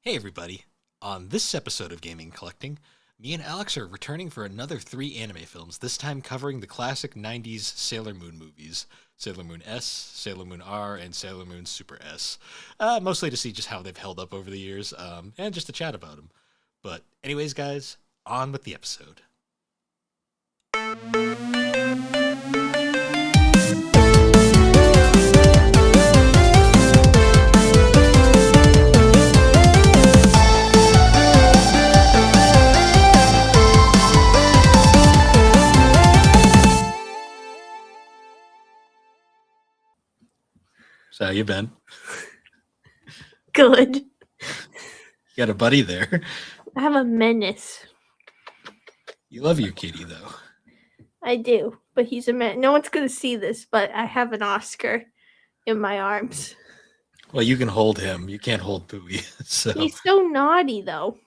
Hey everybody! On this episode of Gaming and Collecting, me and Alex are returning for another 3 anime films, this time covering the classic 90s Sailor Moon movies. Sailor Moon S, Sailor Moon R, and Sailor Moon Super S. Mostly to see just how they've held up over the years, and just to chat about them. But anyways guys, on with the episode. So how you been? Good. You got a buddy there. I have a menace. You love your kitty though. I do, but he's a menace. No one's going to see this, but I have an Oscar in my arms. Well, you can hold him. You can't hold Pooey. So He's so naughty, though.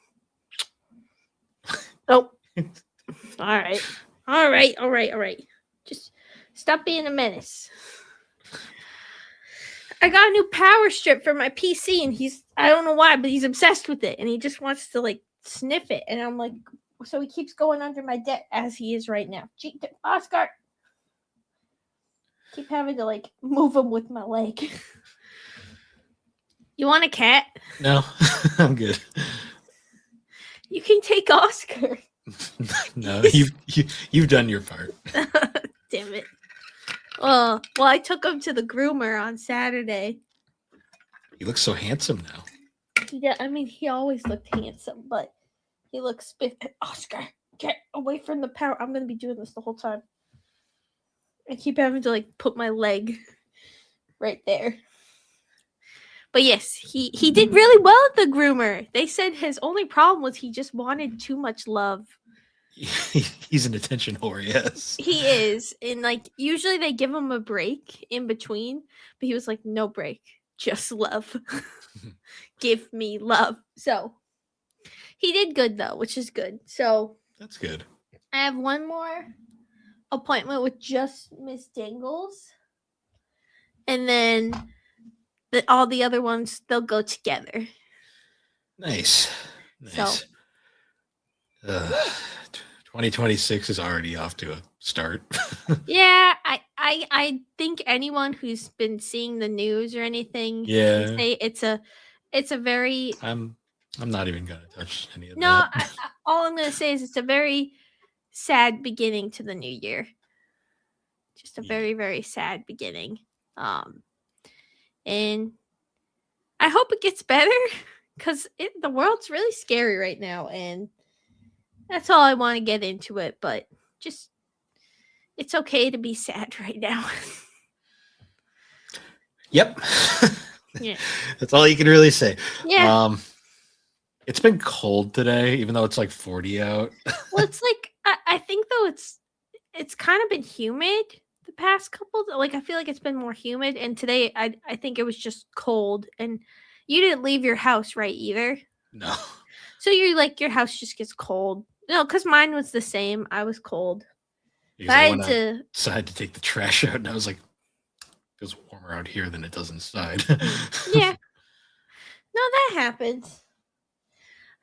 Oh. All right. Just stop being a menace. I got a new power strip for my PC, and I don't know why, but he's obsessed with it, and he just wants to, sniff it. And I'm like, so he keeps going under my desk as he is right now. Oscar! Keep having to, move him with my leg. You want a cat? no, I'm good. You can take Oscar. No, you've done your part. Damn it. Well, I took him to the groomer on Saturday. He looks so handsome now. Yeah, I mean, he always looked handsome, but he looks Oscar, get away from the power. I'm going to be doing this the whole time. I keep having to, put my leg right there. But yes, he did really well at the groomer. They said his only problem was he just wanted too much love. He's an attention whore, yes. He is. And usually they give him a break in between, but he was like, no break, just love. Give me love. So he did good though, which is good. So that's good. I have one more appointment with just Miss Dingles. And then all the other ones, they'll go together. Nice. So 2026 is already off to a start. Yeah, I think anyone who's been seeing the news or anything can say it's a very I'm not even gonna touch any of that. No, all I'm gonna say is it's a very sad beginning to the new year. Just a very, very sad beginning. And I hope it gets better because the world's really scary right now, and that's all I want to get into it. But just, it's okay to be sad right now. Yep. Yeah. That's all you can really say. Yeah. It's been cold today, even though it's 40 out. Well, it's I think though it's kind of been humid the past couple. I feel like it's been more humid, and today I think it was just cold. And you didn't leave your house, right? Either. No. So you're your house just gets cold. No, because mine was the same. I was cold. I decided to take the trash out, and I was like, it feels warmer out here than it does inside. Yeah. No, that happens.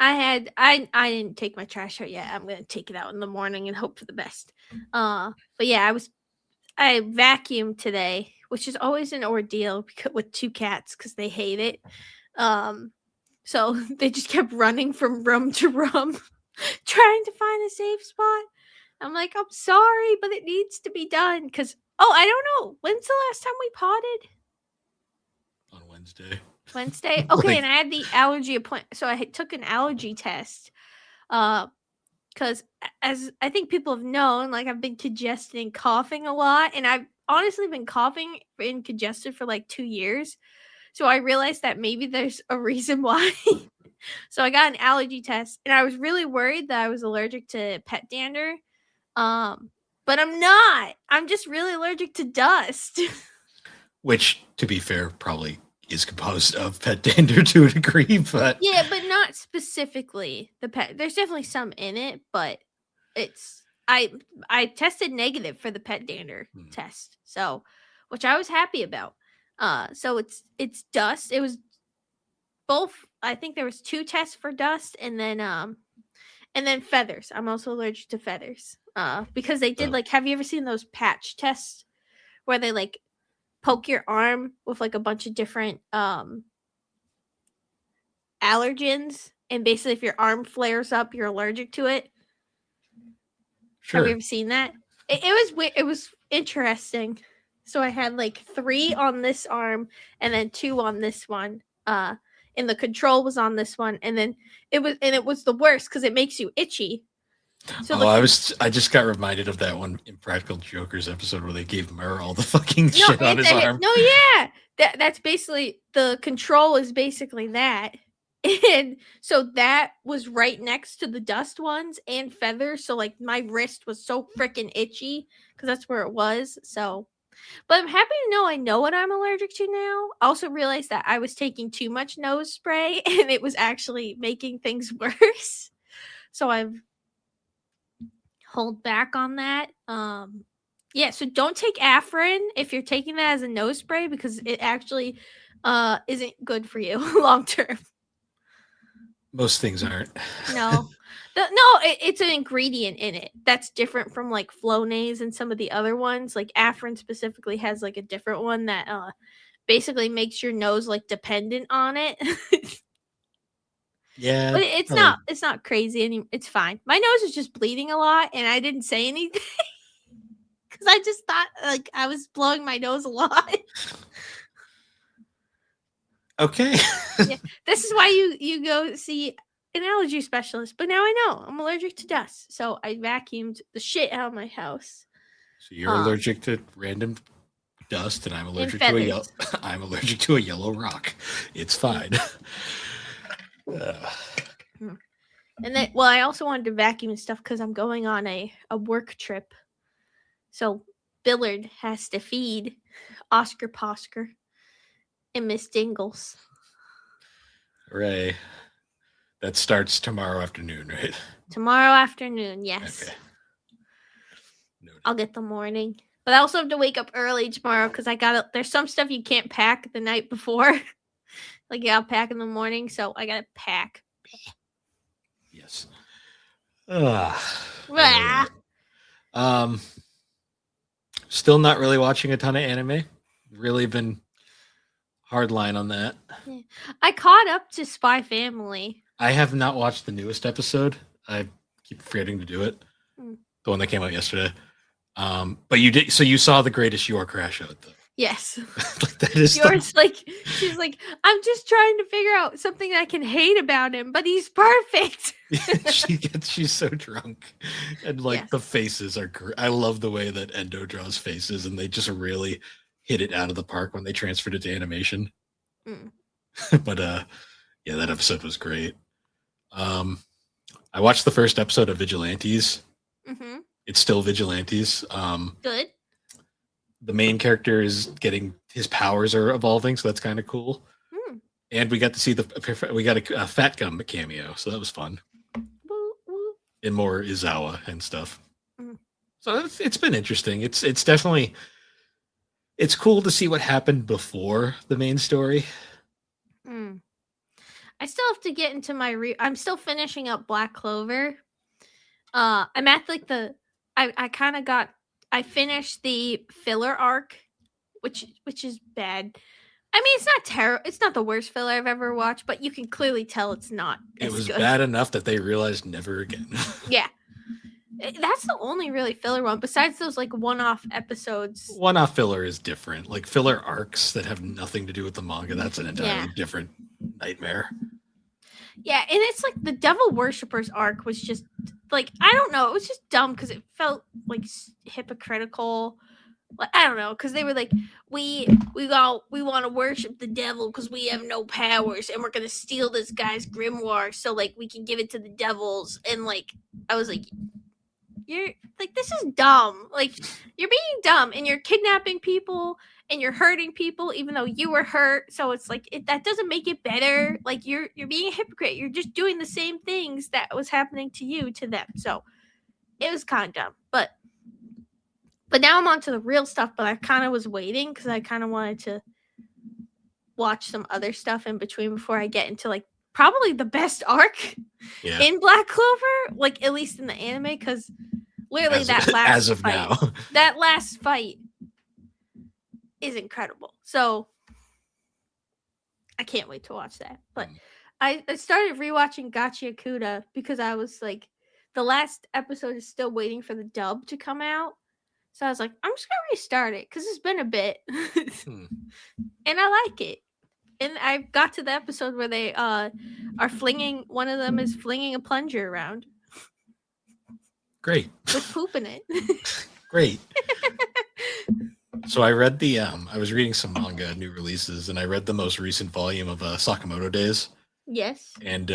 I didn't take my trash out yet. I'm gonna take it out in the morning and hope for the best. But yeah, I vacuumed today, which is always an ordeal with 2 cats because they hate it. So they just kept running from room to room, trying to find a safe spot. I'm like, I'm sorry, but it needs to be done. Because, I don't know. When's the last time we potted? On Wednesday. Okay, and I had the allergy appointment. So I took an allergy test. Because as I think people have known, I've been congested and coughing a lot. And I've honestly been coughing and congested for 2 years. So I realized that maybe there's a reason why. So I got an allergy test, and I was really worried that I was allergic to pet dander. But I'm not. I'm just really allergic to dust. Which, to be fair, probably is composed of pet dander to a degree, but yeah, but not specifically the pet. There's definitely some in it, but it's I tested negative for the pet dander test, so which I was happy about. So it's dust. It was both. I think there was 2 tests for dust, and then feathers. I'm also allergic to feathers. Because they did Oh. like, have you ever seen those patch tests where they like poke your arm with like a bunch of different allergens, and basically if your arm flares up, you're allergic to it. Have you Sure. ever seen that? It was interesting. So I had like 3 on this arm and then 2 on this one. And the control was on this one, and then it was the worst because it makes you itchy. So Oh, I just got reminded of that one Impractical Jokers episode where they gave Murr all the fucking shit on his arm. No, yeah, that's basically the control is basically that, and so that was right next to the dust ones and feathers. So like my wrist was so freaking itchy because that's where it was. So, but I'm happy to know I know what I'm allergic to now. I also realized that I was taking too much nose spray and it was actually making things worse. So I've hold back on that. Yeah, so don't take Afrin if you're taking that as a nose spray because it actually isn't good for you long term. Most things aren't. No. It's an ingredient in it that's different from like Flonase and some of the other ones. Like Afrin specifically has like a different one that basically makes your nose like dependent on it. Yeah. But it's not crazy anymore. It's fine. My nose is just bleeding a lot and I didn't say anything because I just thought like I was blowing my nose a lot. Okay. Yeah, this is why you go see an allergy specialist. But now I know I'm allergic to dust, so I vacuumed the shit out of my house. So you're allergic to random dust, and I'm allergic to I'm allergic to a yellow rock. It's fine. And then, well, I also wanted to vacuum and stuff because I'm going on a work trip. So Billard has to feed Oscar Posker and Miss Dingles. Hooray. That starts tomorrow afternoon, right? Tomorrow afternoon, yes. Okay. I'll get the morning. But I also have to wake up early tomorrow because there's some stuff you can't pack the night before. Like you gotta pack in the morning, so I gotta pack. Yes. Still not really watching a ton of anime. Really been hard line on that. Yeah. I caught up to Spy Family. I have not watched the newest episode. I keep forgetting to do it. The one that came out yesterday. But you did, so you saw The Greatest Your Crash out though. Yes. That is she's like, I'm just trying to figure out something I can hate about him, but he's perfect. She's so drunk, and like the faces are great. I love the way that Endo draws faces, and they just really hit it out of the park when they transferred it to animation. But yeah, that episode was great. I watched the first episode of Vigilantes. Mm-hmm. It's still Vigilantes. Good. The main character is getting his powers are evolving, so that's kind of cool. And we got to see we got a Fat Gum cameo, so that was fun. And more Izawa and stuff. So it's been interesting. It's definitely it's cool to see what happened before the main story. I still have to get into I'm still finishing up Black Clover. I'm at like I finished the filler arc, which is bad. I mean, it's not terrible. It's not the worst filler I've ever watched, but you can clearly tell it's not. It was good. Bad enough that they realized never again. Yeah, that's the only really filler one. Besides those like one-off episodes. One-off filler is different. Like filler arcs that have nothing to do with the manga. That's an entirely different nightmare. Yeah, and it's like the Devil Worshippers arc was just like, I don't know, it was just dumb because it felt like hypocritical. Like, I don't know, because they were like, we want to worship the devil because we have no powers, and we're gonna steal this guy's grimoire so like we can give it to the devils. And like, I was like, you're like, this is dumb. Like, you're being dumb, and you're kidnapping people, and you're hurting people, even though you were hurt. So it's like that doesn't make it better. Like you're being a hypocrite. You're just doing the same things that was happening to you to them. So it was kind of dumb. But now I'm on to the real stuff. But I kind of was waiting because I kind of wanted to watch some other stuff in between before I get into like probably the best arc Yeah. in Black Clover, like at least in the anime, because literally As of now. that last fight is incredible. So I can't wait to watch that. But I started rewatching Gachi Akuda because I was like, the last episode is still waiting for the dub to come out. So I was like, I'm just gonna restart it because it's been a bit, and I like it. And I got to the episode where they are flinging. One of them is flinging a plunger around. Great. With poop in it. Great. So I read I was reading some manga new releases, and I read the most recent volume of Sakamoto Days. Yes. And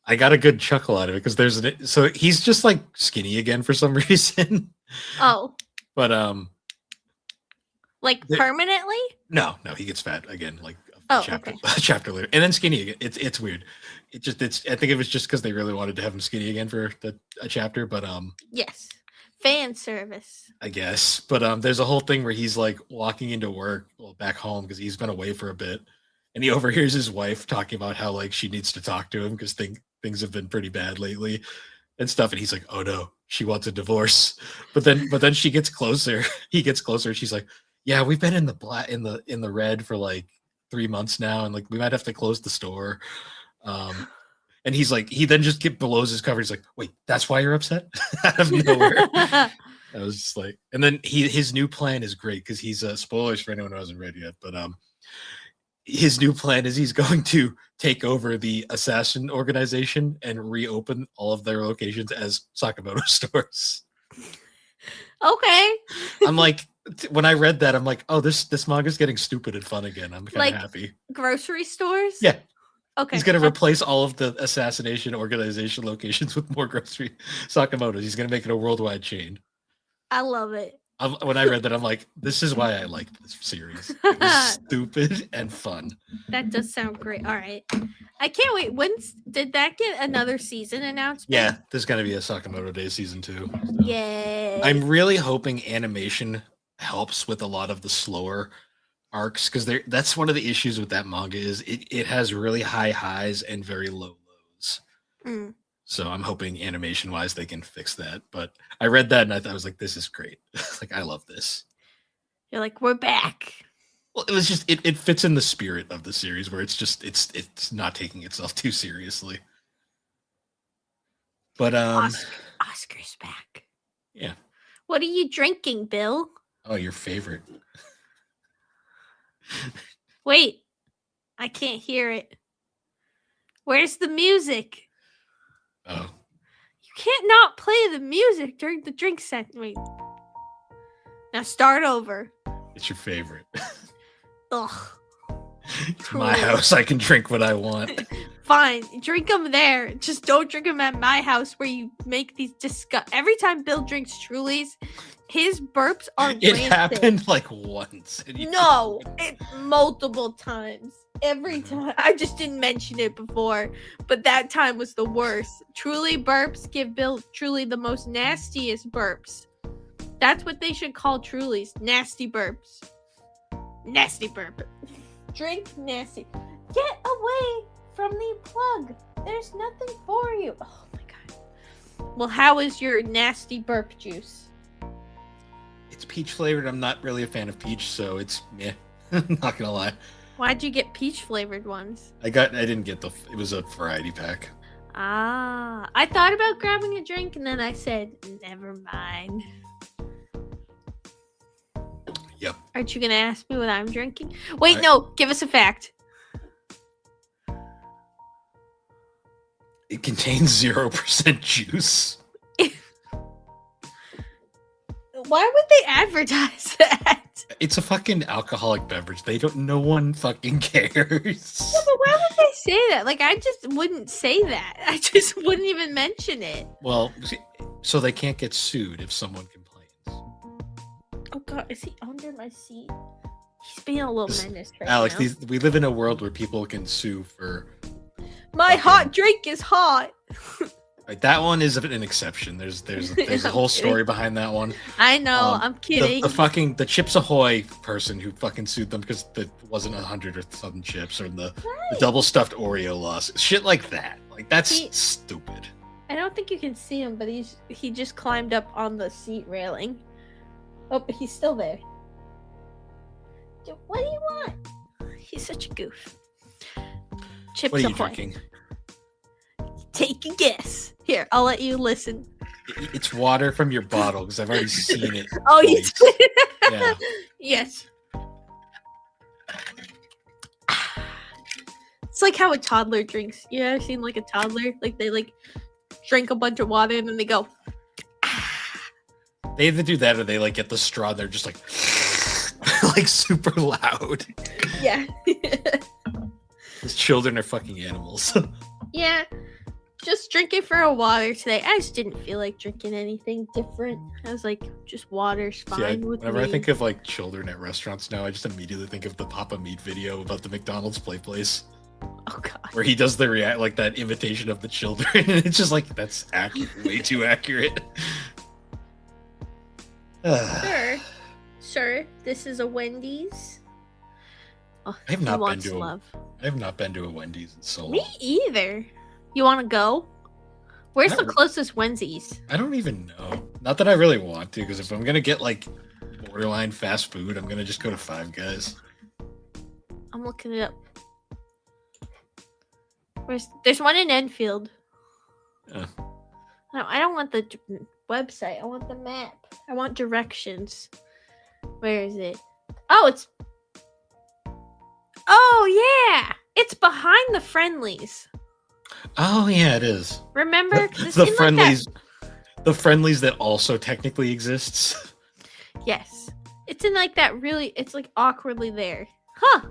I got a good chuckle out of it because so he's just like skinny again for some reason. Oh. But like permanently? No, he gets fat again, like a chapter later, and then skinny again. It's weird. I think it was just because they really wanted to have him skinny again for a chapter, but yes, fan service, I guess. But there's a whole thing where he's like walking into work, back home because he's been away for a bit, and he overhears his wife talking about how like she needs to talk to him because things have been pretty bad lately and stuff, and he's like, oh no, she wants a divorce. But then she gets closer. He gets closer. She's like, yeah, we've been in the red for like 3 months now, and like we might have to close the store. And he's like, he then just blows his cover. He's like, wait, that's why you're upset? Out of nowhere. I was just like, and then his new plan is great because he's spoilers for anyone who hasn't read yet, but his new plan is he's going to take over the assassin organization and reopen all of their locations as Sakamoto stores. Okay. I'm like, when I read that, I'm like, oh, this manga's getting stupid and fun again. I'm kind of happy. Grocery stores? Yeah. Okay. He's going to replace all of the assassination organization locations with more grocery Sakamotos. He's going to make it a worldwide chain. I love it. When I read that, I'm like, this is why I like this series. It was stupid and fun. That does sound great. All right. I can't wait. Did that get another season announcement? Yeah, there's going to be a Sakamoto Days season 2. So. Yay. I'm really hoping animation helps with a lot of the slower arcs because that's one of the issues with that manga is it has really high highs and very low lows. So I'm hoping animation wise they can fix that. But I read that and I was like, this is great. Like, I love this. You're like, we're back. Well, it was just it fits in the spirit of the series where it's just it's not taking itself too seriously. But Oscar's back. Yeah. What are you drinking, Bill? Oh, your favorite. Wait, I can't hear it. Where's the music? Oh. You can't not play the music during the drink segment. Now start over. It's your favorite. Ugh. It's my house. I can drink what I want. Fine. Drink them there. Just don't drink them at my house where you make these Every time Bill drinks Trulies, his burps are It happened like once. No, multiple times. Every time. I just didn't mention it before, but that time was the worst. Truly burps give Bill truly the most nastiest burps. That's what they should call Trulies. Nasty burps. Nasty burp. Drink nasty. Get away from the plug. There's nothing for you. Oh my god. Well, how is your nasty burp juice? It's peach flavored. I'm not really a fan of peach, so it's meh. Not gonna lie. Why'd you get peach flavored ones? I didn't get it was a variety pack. Ah, I thought about grabbing a drink and then I said, never mind. Yep. Aren't you gonna ask me what I'm drinking? Wait, no, give us a fact. It contains 0% juice. Why would they advertise that? It's a fucking alcoholic beverage. No one fucking cares. Yeah, but why would they say that? Like, I just wouldn't say that. I just wouldn't even mention it. Well, so they can't get sued if someone complains. Oh god, is he under my seat? He's being a little menace right Alex, now. we live in a world where people can sue for... My hot drink is hot. Right, that one is an exception. There's a I'm whole kidding. story behind that one. I know, I'm kidding. The Chips Ahoy person who fucking sued them because there wasn't 100 or something chips, or the double stuffed Oreo loss, shit like that. Like that's stupid. I don't think you can see him, but he just climbed up on the seat railing. Oh, but he's still there. Dude, what do you want? He's such a goof. Chips What are you Ahoy. drinking? Take a guess. Here, I'll let you listen. It's water from your bottle because I've already seen it. Oh, you did? Yeah. Yes. It's like how a toddler drinks. You ever seen like a toddler? Like they like drink a bunch of water and then they go. They either do that or they like get the straw. They're just like, like super loud. Yeah. These children are fucking animals. Yeah. Just drinking for a water today. I just didn't feel like drinking anything different. I was like, just water's fine with whenever me. I think of like children at restaurants now, I just immediately think of the Papa Meat video about the McDonald's play place. Oh god. Where he does the like that imitation of the children, and it's just like that's way too accurate. Sir, this is a Wendy's. Oh, I have not been to a Wendy's in so long. Me either. You want to go? Where's the closest Wendy's? I don't even know. Not that I really want to, because if I'm gonna get like borderline fast food, I'm gonna just go to Five Guys. I'm looking it up. There's one in Enfield. Yeah. No, I don't want the website. I want the map. I want directions. Where is it? Oh, yeah! It's behind the Friendlies. Oh yeah, it is. Remember? The Friendlies, the Friendlies that also technically exists. Yes. It's in like that really, it's like awkwardly there. Huh.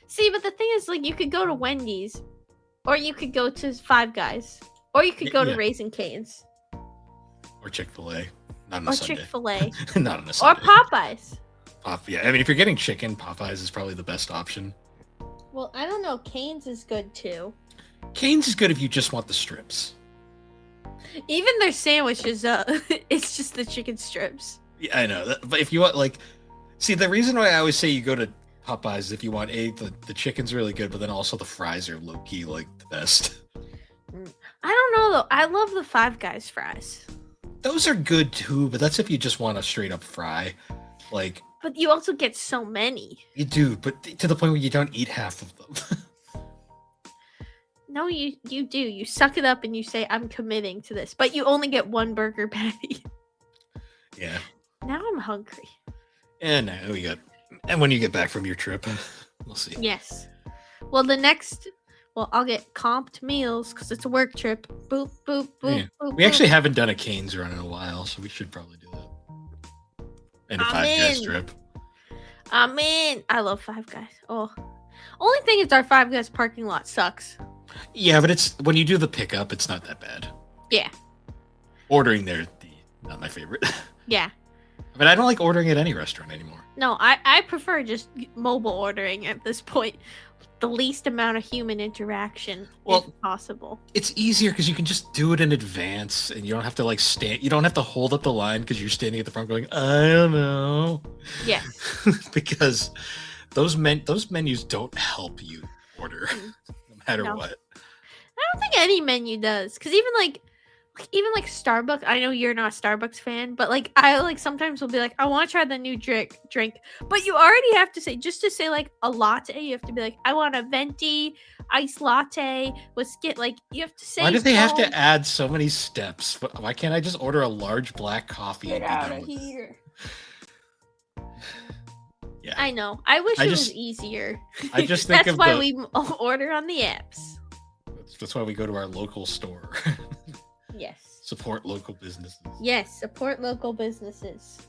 See, but the thing is, like, you could go to Wendy's, or you could go to Five Guys, or you could go to Raising Cane's. Or Chick-fil-A. Not on a Sunday. Or Chick-fil-A. Not on a Sunday. Or Popeyes. Yeah, I mean, if you're getting chicken, Popeyes is probably the best option. Well, I don't know. Cane's is good, too. Cane's is good if you just want the strips. Even their sandwiches, it's just the chicken strips. Yeah, I know. But if you want, like... See, the reason why I always say you go to Popeyes is if you want, the chicken's really good, but then also the fries are low-key, like, the best. I don't know, though. I love the Five Guys fries. Those are good, too, but that's if you just want a straight-up fry. Like... But you also get so many. You do, but to the point where you don't eat half of them. No, you do. You suck it up and you say, I'm committing to this. But you only get one burger patty. Yeah. Now I'm hungry. And now we got... And when you get back from your trip, we'll see. Yes. Well, I'll get comped meals because it's a work trip. Boop, boop, boop, Yeah. boop. We actually haven't done a Cane's run in a while, so we should probably do that. And a Five Guys trip. I'm in. I love Five Guys. Oh. Only thing is our Five Guys parking lot sucks. Yeah, but it's when you do the pickup, it's not that bad. Yeah. Ordering there, not my favorite. Yeah. But I don't like ordering at any restaurant anymore. No, I prefer just mobile ordering at this point. The least amount of human interaction if possible. It's easier because you can just do it in advance, and you don't have to like stand. You don't have to hold up the line because you're standing at the front going, I don't know. Yes. Because those menus don't help you order, no matter what. I don't think any menu does, because even like Starbucks. I know you're not a Starbucks fan, but like I like sometimes will be like, I want to try the new drink, but you already have to say, just to say like a latte, you have to be like, I want a venti iced latte with like you have to say. Why do they have to add so many steps? Why can't I just order a large black coffee? Get out of here. Yeah, I know. I wish it was easier. I just think that's why we order on the apps. That's why we go to our local store. Yes. Support local businesses. Yes, support local businesses.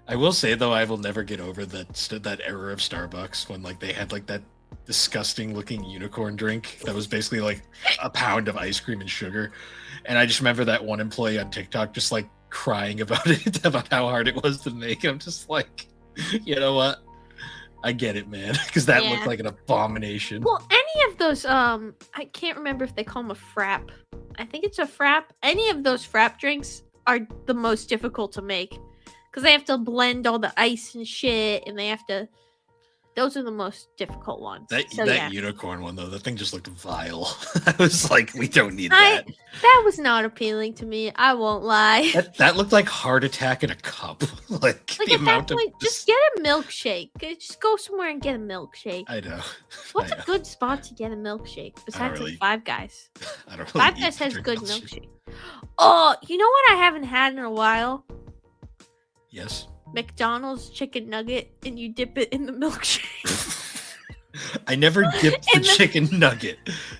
I will say though, I will never get over that era of Starbucks when like they had like that disgusting looking unicorn drink that was basically like a pound of ice cream and sugar. And I just remember that one employee on TikTok just like crying about it, about how hard it was to make. I'm just like, you know what? I get it, man, because that looked like an abomination. Well, any any of those I can't remember if they call them a frap. I think it's a frap. Any of those frap drinks are the most difficult to make because they have to blend all the ice and shit, and they have to. Those are the most difficult ones. That unicorn one though, that thing just looked vile. I was like, we don't need that. That was not appealing to me. I won't lie. That looked like heart attack in a cup. like the at amount that point, of just get a milkshake. Just go somewhere and get a milkshake. I know. What's a good spot to get a milkshake besides like Five Guys? I don't really Five Guys has good milkshake. Oh, you know what I haven't had in a while? Yes. McDonald's chicken nugget, and you dip it in the milkshake. I never dipped the chicken nugget.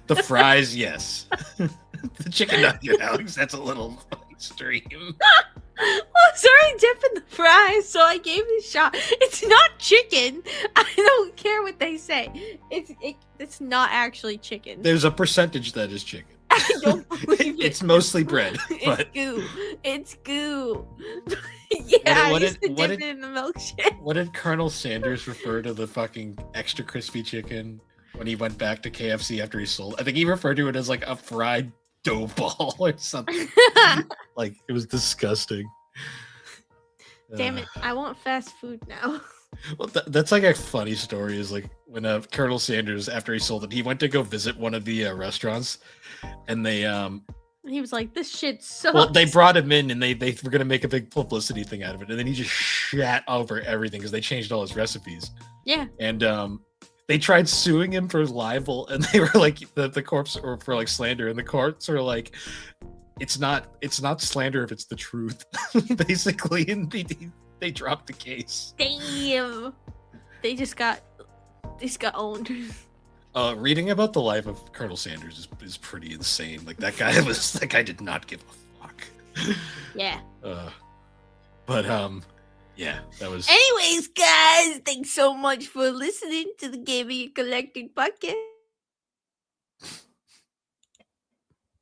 The fries, yes. The chicken nugget, Alex, that's a little extreme. Well, sorry, dipping the fries, so I gave it a shot. It's not chicken. I don't care what they say. It's not actually chicken. There's a percentage that is chicken. I don't believe it. It's mostly bread. It's goo. It's goo. Yeah, I used to dip it in the milkshake. What did Colonel Sanders refer to the fucking extra crispy chicken when he went back to KFC after he sold? I think he referred to it as like a fried dough ball or something. Like, it was disgusting. Damn it, I want fast food now. Well, that's like a funny story is like when Colonel Sanders, after he sold it, he went to go visit one of the restaurants, and they he was like, this shit sucks. Well, they brought him in and they were gonna make a big publicity thing out of it, and then he just shat over everything because they changed all his recipes. Yeah. And they tried suing him for libel, and they were like the corpse or for like slander, and the courts were like, it's not slander if it's the truth, basically, and they dropped the case. Damn. They just got owned. Reading about the life of Colonel Sanders is pretty insane. Like that guy did not give a fuck. Yeah. But yeah, that was. Anyways, guys, thanks so much for listening to the Gaming and Collecting podcast.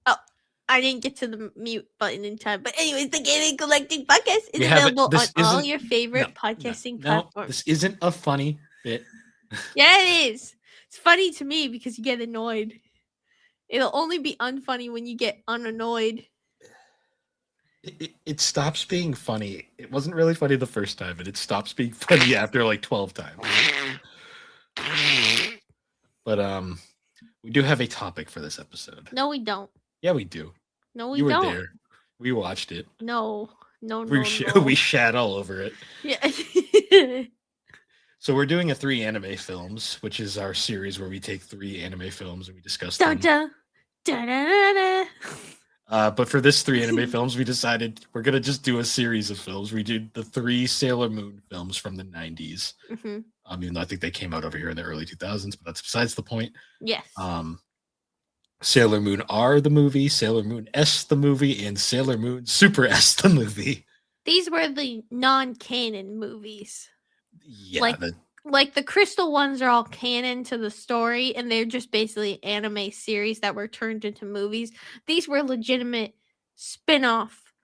Oh, I didn't get to the mute button in time. But anyways, the Gaming and Collecting podcast is available on all your favorite podcasting platforms. No, this isn't a funny bit. Yeah, it is. It's funny to me because you get annoyed. It'll only be unfunny when you get unannoyed. It stops being funny. It wasn't really funny the first time, and it stops being funny after like 12 times. But we do have a topic for this episode. No, we don't. Yeah, we do. No, we don't. You were there. We watched it. No. We shat all over it. Yeah. So we're doing a 3 anime films, which is our series where we take 3 anime films and we discuss them. But for this 3 anime films, we decided we're going to just do a series of films. We did the 3 Sailor Moon films from the 90s. Mm-hmm. Even though I think they came out over here in the early 2000s, but that's besides the point. Yes. Sailor Moon R, the movie, Sailor Moon S, the movie, and Sailor Moon Super S, the movie. These were the non-canon movies. Yeah. Like the crystal ones are all canon to the story, and they're just basically anime series that were turned into movies. These were legitimate spin-off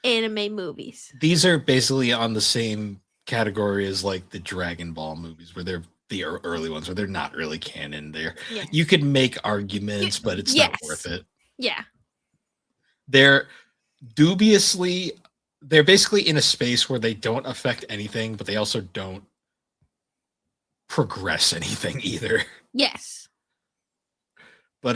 anime movies. These are basically on the same category as like the Dragon Ball movies, where they're the early ones, where they're not really canon. You could make arguments, but it's not worth it. Yeah. They're basically in a space where they don't affect anything, but they also don't progress anything either. Yes. But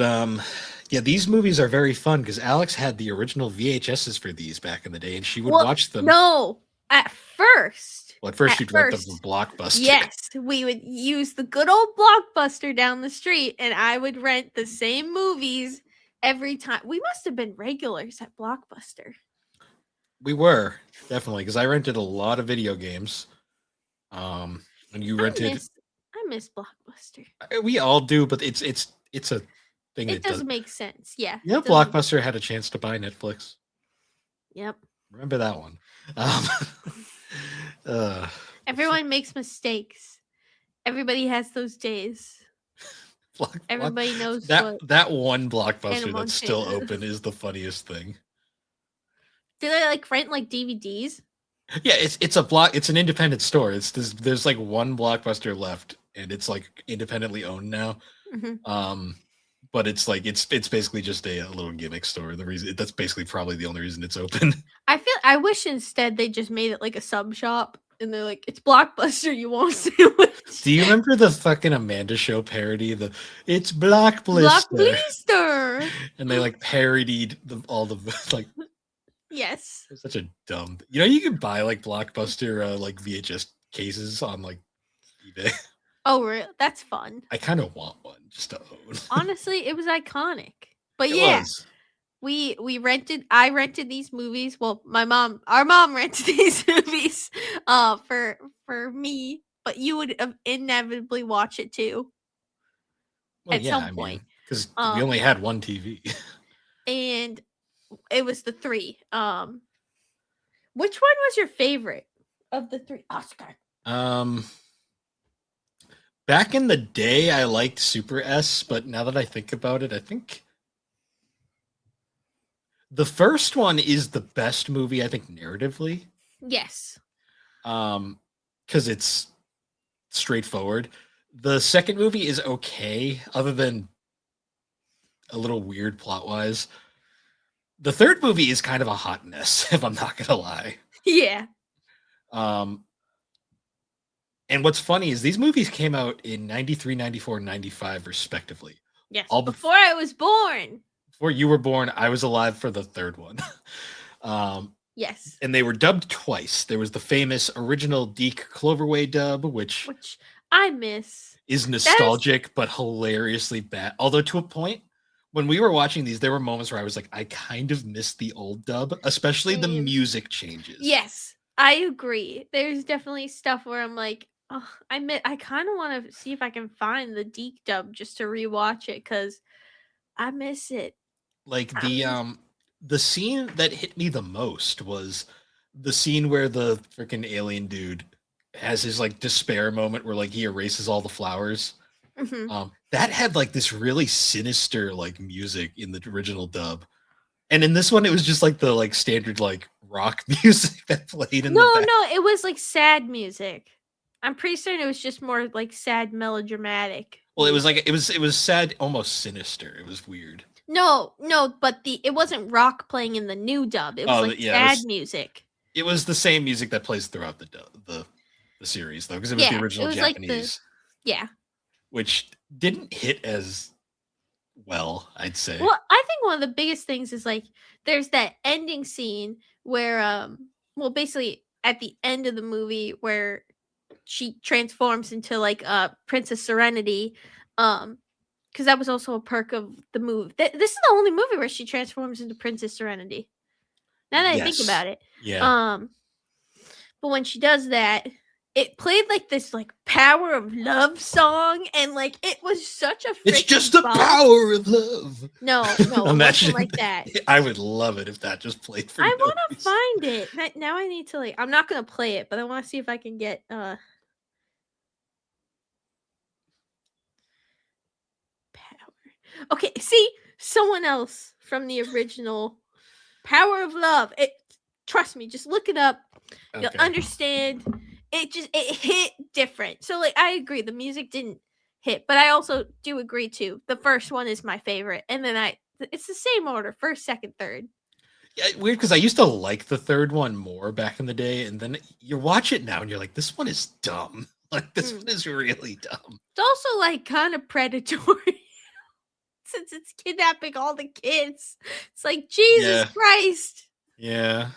yeah, these movies are very fun because Alex had the original VHSs for these back in the day, and she would watch them. No, at first. Well, at first she'd rent them from Blockbuster. Yes, we would use the good old Blockbuster down the street, and I would rent the same movies every time. We must have been regulars at Blockbuster. We were, definitely, because I rented a lot of video games. And you rented. I miss Blockbuster. We all do, but it's a thing. It doesn't make sense. Yeah. Yeah, Blockbuster had a chance to buy Netflix. Yep. Remember that one. Everyone makes mistakes. Everybody has those days. Everybody knows that one Blockbuster that's still open is the funniest thing. Do they like rent like DVDs? Yeah, it's an independent store. There's like one Blockbuster left, and it's like independently owned now. Mhm. But it's like it's basically just a little gimmick store. The reason that's basically probably the only reason it's open. I wish instead they just made it like a sub shop, and they're like, it's Blockbuster. You won't sandwich. Do you remember the fucking Amanda Show parody? It's Black Blister, Blockbuster. and they like parodied all the like. Yes. It's such a dumb. You know, you can buy like Blockbuster like VHS cases on like eBay. Oh, really? That's fun. I kind of want one just to own. Honestly, it was iconic. But It yeah, was. we rented. I rented these movies. Well, our mom rented these movies. For me, but you would inevitably watch it too Well, at yeah, some I mean, point. because we only had one TV. And it was the three. Which one was your favorite of the three? Oscar. Back in the day, I liked Super S, but now that I think about it, I think the first one is the best movie, I think, narratively. Yes. Because it's straightforward. The second movie is okay, other than a little weird plot wise. The third movie is kind of a hot mess, if I'm not gonna lie. Yeah. And what's funny is these movies came out in 93, 94, and 95, respectively. Yes. All before I was born. Before you were born, I was alive for the third one. Yes. And they were dubbed twice. There was the famous original Deke Cloverway dub, which I miss. Is nostalgic but hilariously bad. Although to a point, when we were watching these, there were moments where I was like, I kind of miss the old dub, especially the music changes. Yes, I agree. There's definitely stuff where I'm like, oh, I kind of want to see if I can find the Deke dub just to rewatch it because I miss it. Like the scene that hit me the most was the scene where the freaking alien dude has his like despair moment where like he erases all the flowers. Mm-hmm. That had like this really sinister like music in the original dub, and in this one it was just like the like standard like rock music that played in No, it was like sad music. I'm pretty certain it was just more like sad melodramatic. Well, it was like it was sad, almost sinister. It was weird. No, but it wasn't rock playing in the new dub. It was sad music. It was the same music that plays throughout the series though, because it was the original Japanese. Which didn't hit as well, I'd say. Well, I think one of the biggest things is like there's that ending scene where basically at the end of the movie where she transforms into like Princess Serenity, because that was also a perk of the movie. This is the only movie where she transforms into Princess Serenity. Now that I think about it. Yeah. But when she does that, it played like this like Power of Love song, and like it was such a it's just the power of love. No, imagine like that. I would love it if that just played for I want to find it. Now I need to like I'm not going to play it, but I want to see if I can get power. Okay, see, someone else from the original Power of Love. Trust me, just look it up. Okay. You'll understand. It hit different. So like I agree, the music didn't hit, but I also do agree too. The first one is my favorite, and then it's the same order: first, second, third. Yeah, weird because I used to like the third one more back in the day, and then you watch it now and you're like, this one is dumb. Like this one is really dumb. It's also like kind of predatory since it's kidnapping all the kids. It's like Jesus Christ. Yeah.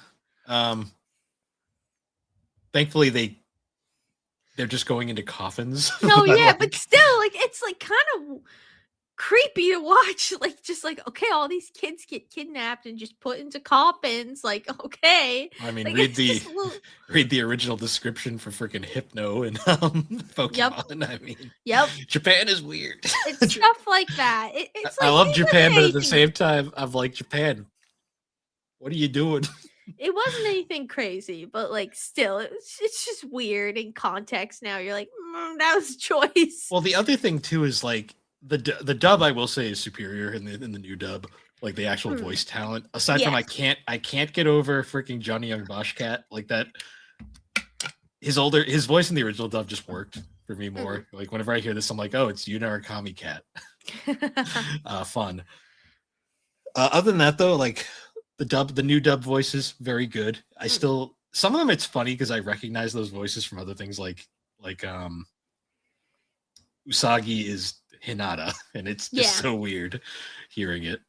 Thankfully they're just going into coffins. No, yeah, but still, like it's like kind of creepy to watch. Like just like okay, all these kids get kidnapped and just put into coffins. Like okay. I mean, like, read the original description for freaking Hypno and Pokemon. Yep. I mean, Japan is weird. It's stuff like that. It's like, I love Japan, but at the same time, I'm like Japan. What are you doing? It wasn't anything crazy, but like still, it's just weird in context. Now you're like, that was a choice. Well, the other thing too is like the dub. I will say is superior in the new dub. Like the actual voice talent. Aside from I can't get over freaking Johnny Young Boschcat like that. His voice in the original dub just worked for me Mm. more. Like whenever I hear this, I'm like, oh, it's Yuna or Kami Cat. Fun. Other than that, though, like the new dub voices, very good. I Mm. still some of them it's funny because I recognize those voices from other things like Usagi is Hinata, and it's just Yeah. so weird hearing it.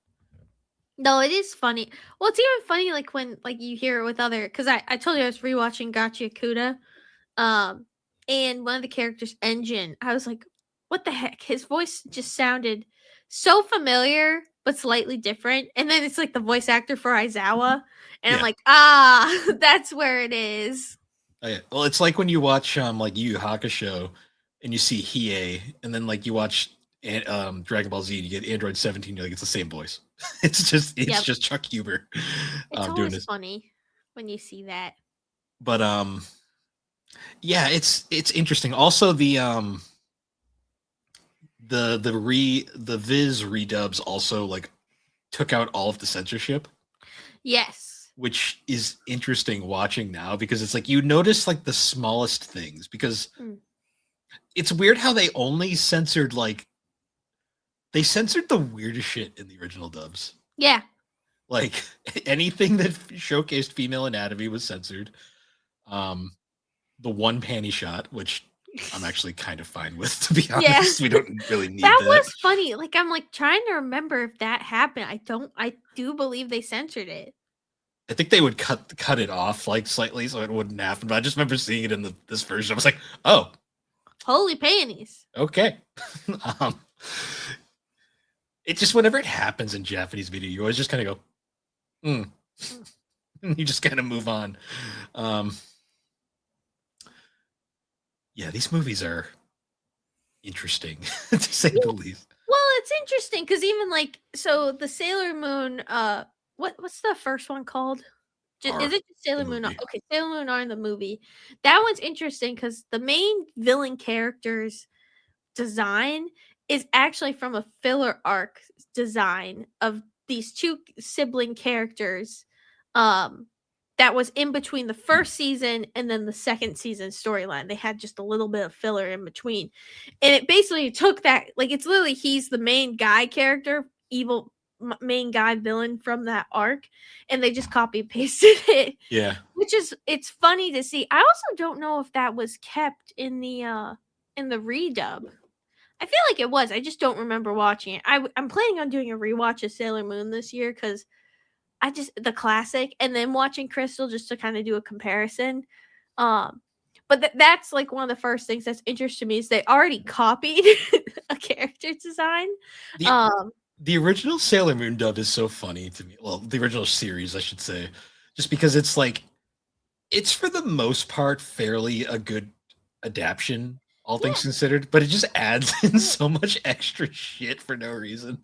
No, it is funny. Well, it's even funny like when like you hear it with other because I told you I was rewatching Gachi Akuda, um, and one of the characters, Engine, I was like, what the heck? His voice just sounded so familiar but slightly different. And then it's like the voice actor for Aizawa, and I'm Yeah. like, ah, that's where it is. Oh, yeah. Well, it's like when you watch like Yu Yu Hakusho and you see Hiei, and then like you watch Dragon Ball Z and you get Android 17, you're like it's the same voice. It's Yep. just Chuck Huber It's doing always this. funny when you see that. But yeah, it's interesting. Also the Viz redubs also like took out all of the censorship, Yes. which is interesting watching now because it's like you notice like the smallest things because Mm. it's weird how they only censored like they censored the weirdest shit in the original dubs. Yeah. Like anything that showcased female anatomy was censored. Um, the one panty shot, which I'm actually kind of fine with, to be Yeah. honest. We don't really need That that. was funny. Like I'm like trying to remember if that happened. I do believe they censored it. I think they would cut it off like slightly so it wouldn't happen. But I just remember seeing it in this version. I was like, oh, Holy panties. okay. um, it just whenever it happens in Japanese video, you always just kind of go, you just kind of move on. Um, yeah, these movies are interesting to say the least. Well, it's interesting because even like so the Sailor Moon what's the first one called? Is Are it just the Sailor Moon? movie. Okay, Sailor Moon are in the movie. That one's interesting because the main villain character's design is actually from a filler arc design of these two sibling characters um that was in between the first season and then the second season storyline. They had just a little bit of filler in between. And it basically took that like it's literally he's the main guy character, evil main guy villain from that arc, and they just copy pasted it, Yeah. which is it's funny to see. I also don't know if that was kept in the redub. I feel like it was. I just don't remember watching it. I'm planning on doing a rewatch of Sailor Moon this year because I just the classic, and then watching Crystal just to kind of do a comparison. Um, but that's like one of the first things that's interesting to me is they already copied a character design. The Um, the original Sailor Moon dub is so funny to me. Well, the original series, I should say, just because it's like it's for the most part fairly a good adaptation, all things yeah, considered, but it just adds in so much extra shit for no reason.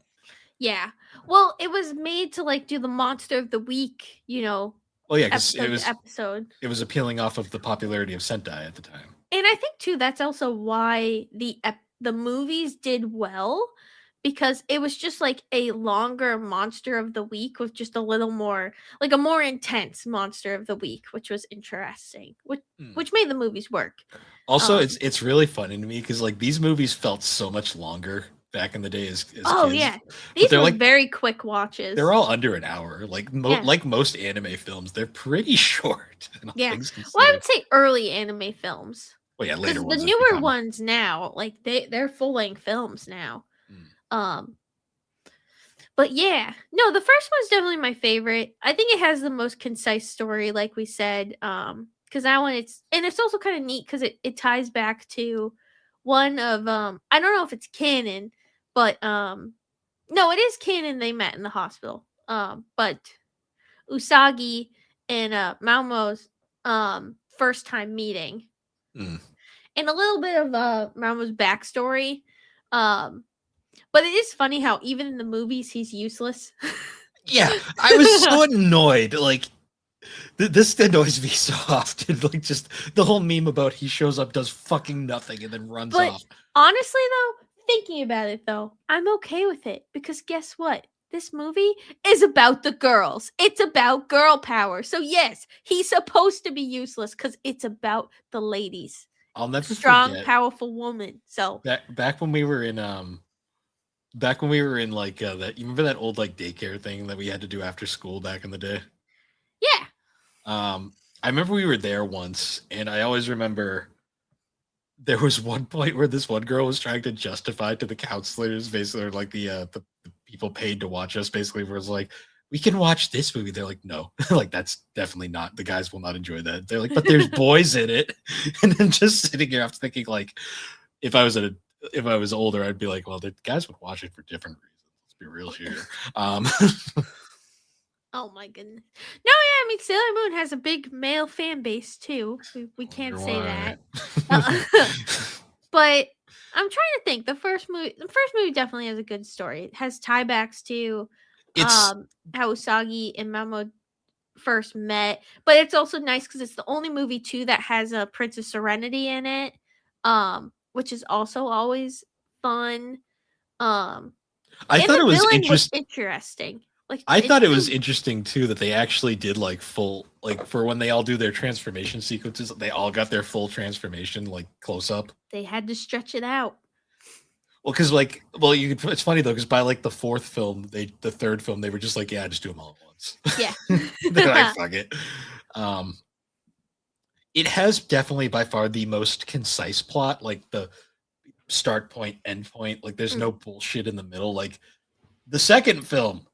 yeah. Well, it was made to like do the monster of the week, Well, yeah, because episode to episode. it was appealing off of the popularity of Sentai at the time. And I think too that's also why the movies did well because it was just like a longer monster of the week with just a little more like a more intense monster of the week, which was interesting, Hmm. which made the movies work. Also, Um, it's really funny to me because like these movies felt so much longer back in the day as oh kids, yeah, but these were very quick watches. they're all under an hour. Like Yeah, like most anime films, they're pretty short. And all yeah. things Well, I considered. would say early anime films Well, yeah, because later the ones have newer become. ones now, like they're full length films now. Mm. Um, But yeah, no, the first one's definitely my favorite. I think it has the most concise story, like we said. Because that one it's also kind of neat because it ties back to one of I don't know if it's canon, but no, it is canon they met in the hospital. But Usagi and Malmo's first time meeting. Mm. And a little bit of Malmo's backstory. Um but it is funny how even in the movies he's useless. Yeah, I was so annoyed. Like this annoys me so often. Like just the whole meme about he shows up, does fucking nothing, and then runs But off. honestly though, thinking about it though, I'm okay with it because guess what? This movie is about the girls. It's about girl power. So yes, he's supposed to be useless cuz it's about the ladies I'll never strong, forget powerful woman. So back when we were in like that. You remember that old like daycare thing that we had to do after school back in the day? yeah, I remember we were there once, and I always remember there was one point where this one girl was trying to justify to the counselors, basically, or like the people paid to watch us, basically, was like, we can watch this movie. They're like, no, like that's definitely not. The guys will not enjoy that. They're like, but there's boys in it, and then just sitting here, I'm thinking like, if I was at a, if I was older, I'd be like, well, the guys would watch it for different reasons. Let's be real here. oh my goodness. No, yeah, I mean Sailor Moon has a big male fan base too. We can't say that. But I'm trying to think. The first movie definitely has a good story. It has tiebacks to It's how Usagi and Mamo first met, but it's also nice because it's the only movie too that has a Princess Serenity in it, which is also always fun. Um, I and thought it the was villain was interesting. interesting. Like I it's thought it was too. interesting too that they actually did like full like for when they all do their transformation sequences, they all got their full transformation like close up. They had to stretch it out. Well, because like, well, you could. It's funny though, because by like the fourth film, the third film, they were just like, yeah, just do them all at once. Yeah. They're like, fuck it. Um, it has definitely by far the most concise plot, like the start point, end point. Like, there's no bullshit in the middle. Like the second film,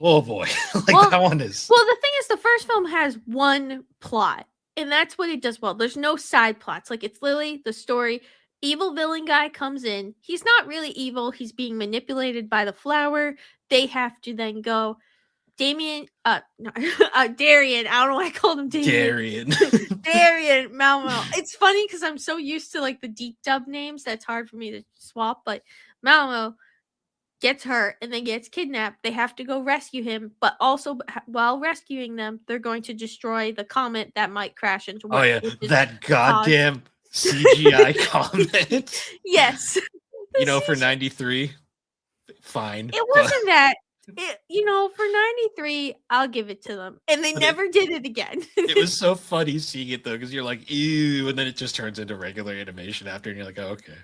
oh boy, like Well, that one is. Well, the thing is, the first film has one plot, and that's what it does well. There's no side plots. Like it's literally the story. Evil villain guy comes in. He's not really evil. He's being manipulated by the flower. They have to then go. Damien, no, Darian. I don't know why I called him Damien. Darian. Darian Malmo. It's funny because I'm so used to like the deep dub names that's hard for me to swap. But Malmo gets hurt and then gets kidnapped. They have to go rescue him, but also while rescuing them, they're going to destroy the comet that might crash into Oh Earth. yeah, that goddamn CGI comet. Yes. You know, for 93, fine. It wasn't that. For 93, I'll give it to them. And they never did it again. It was so funny seeing it though, because you're like, ew, and then it just turns into regular animation after, and you're like, oh, okay.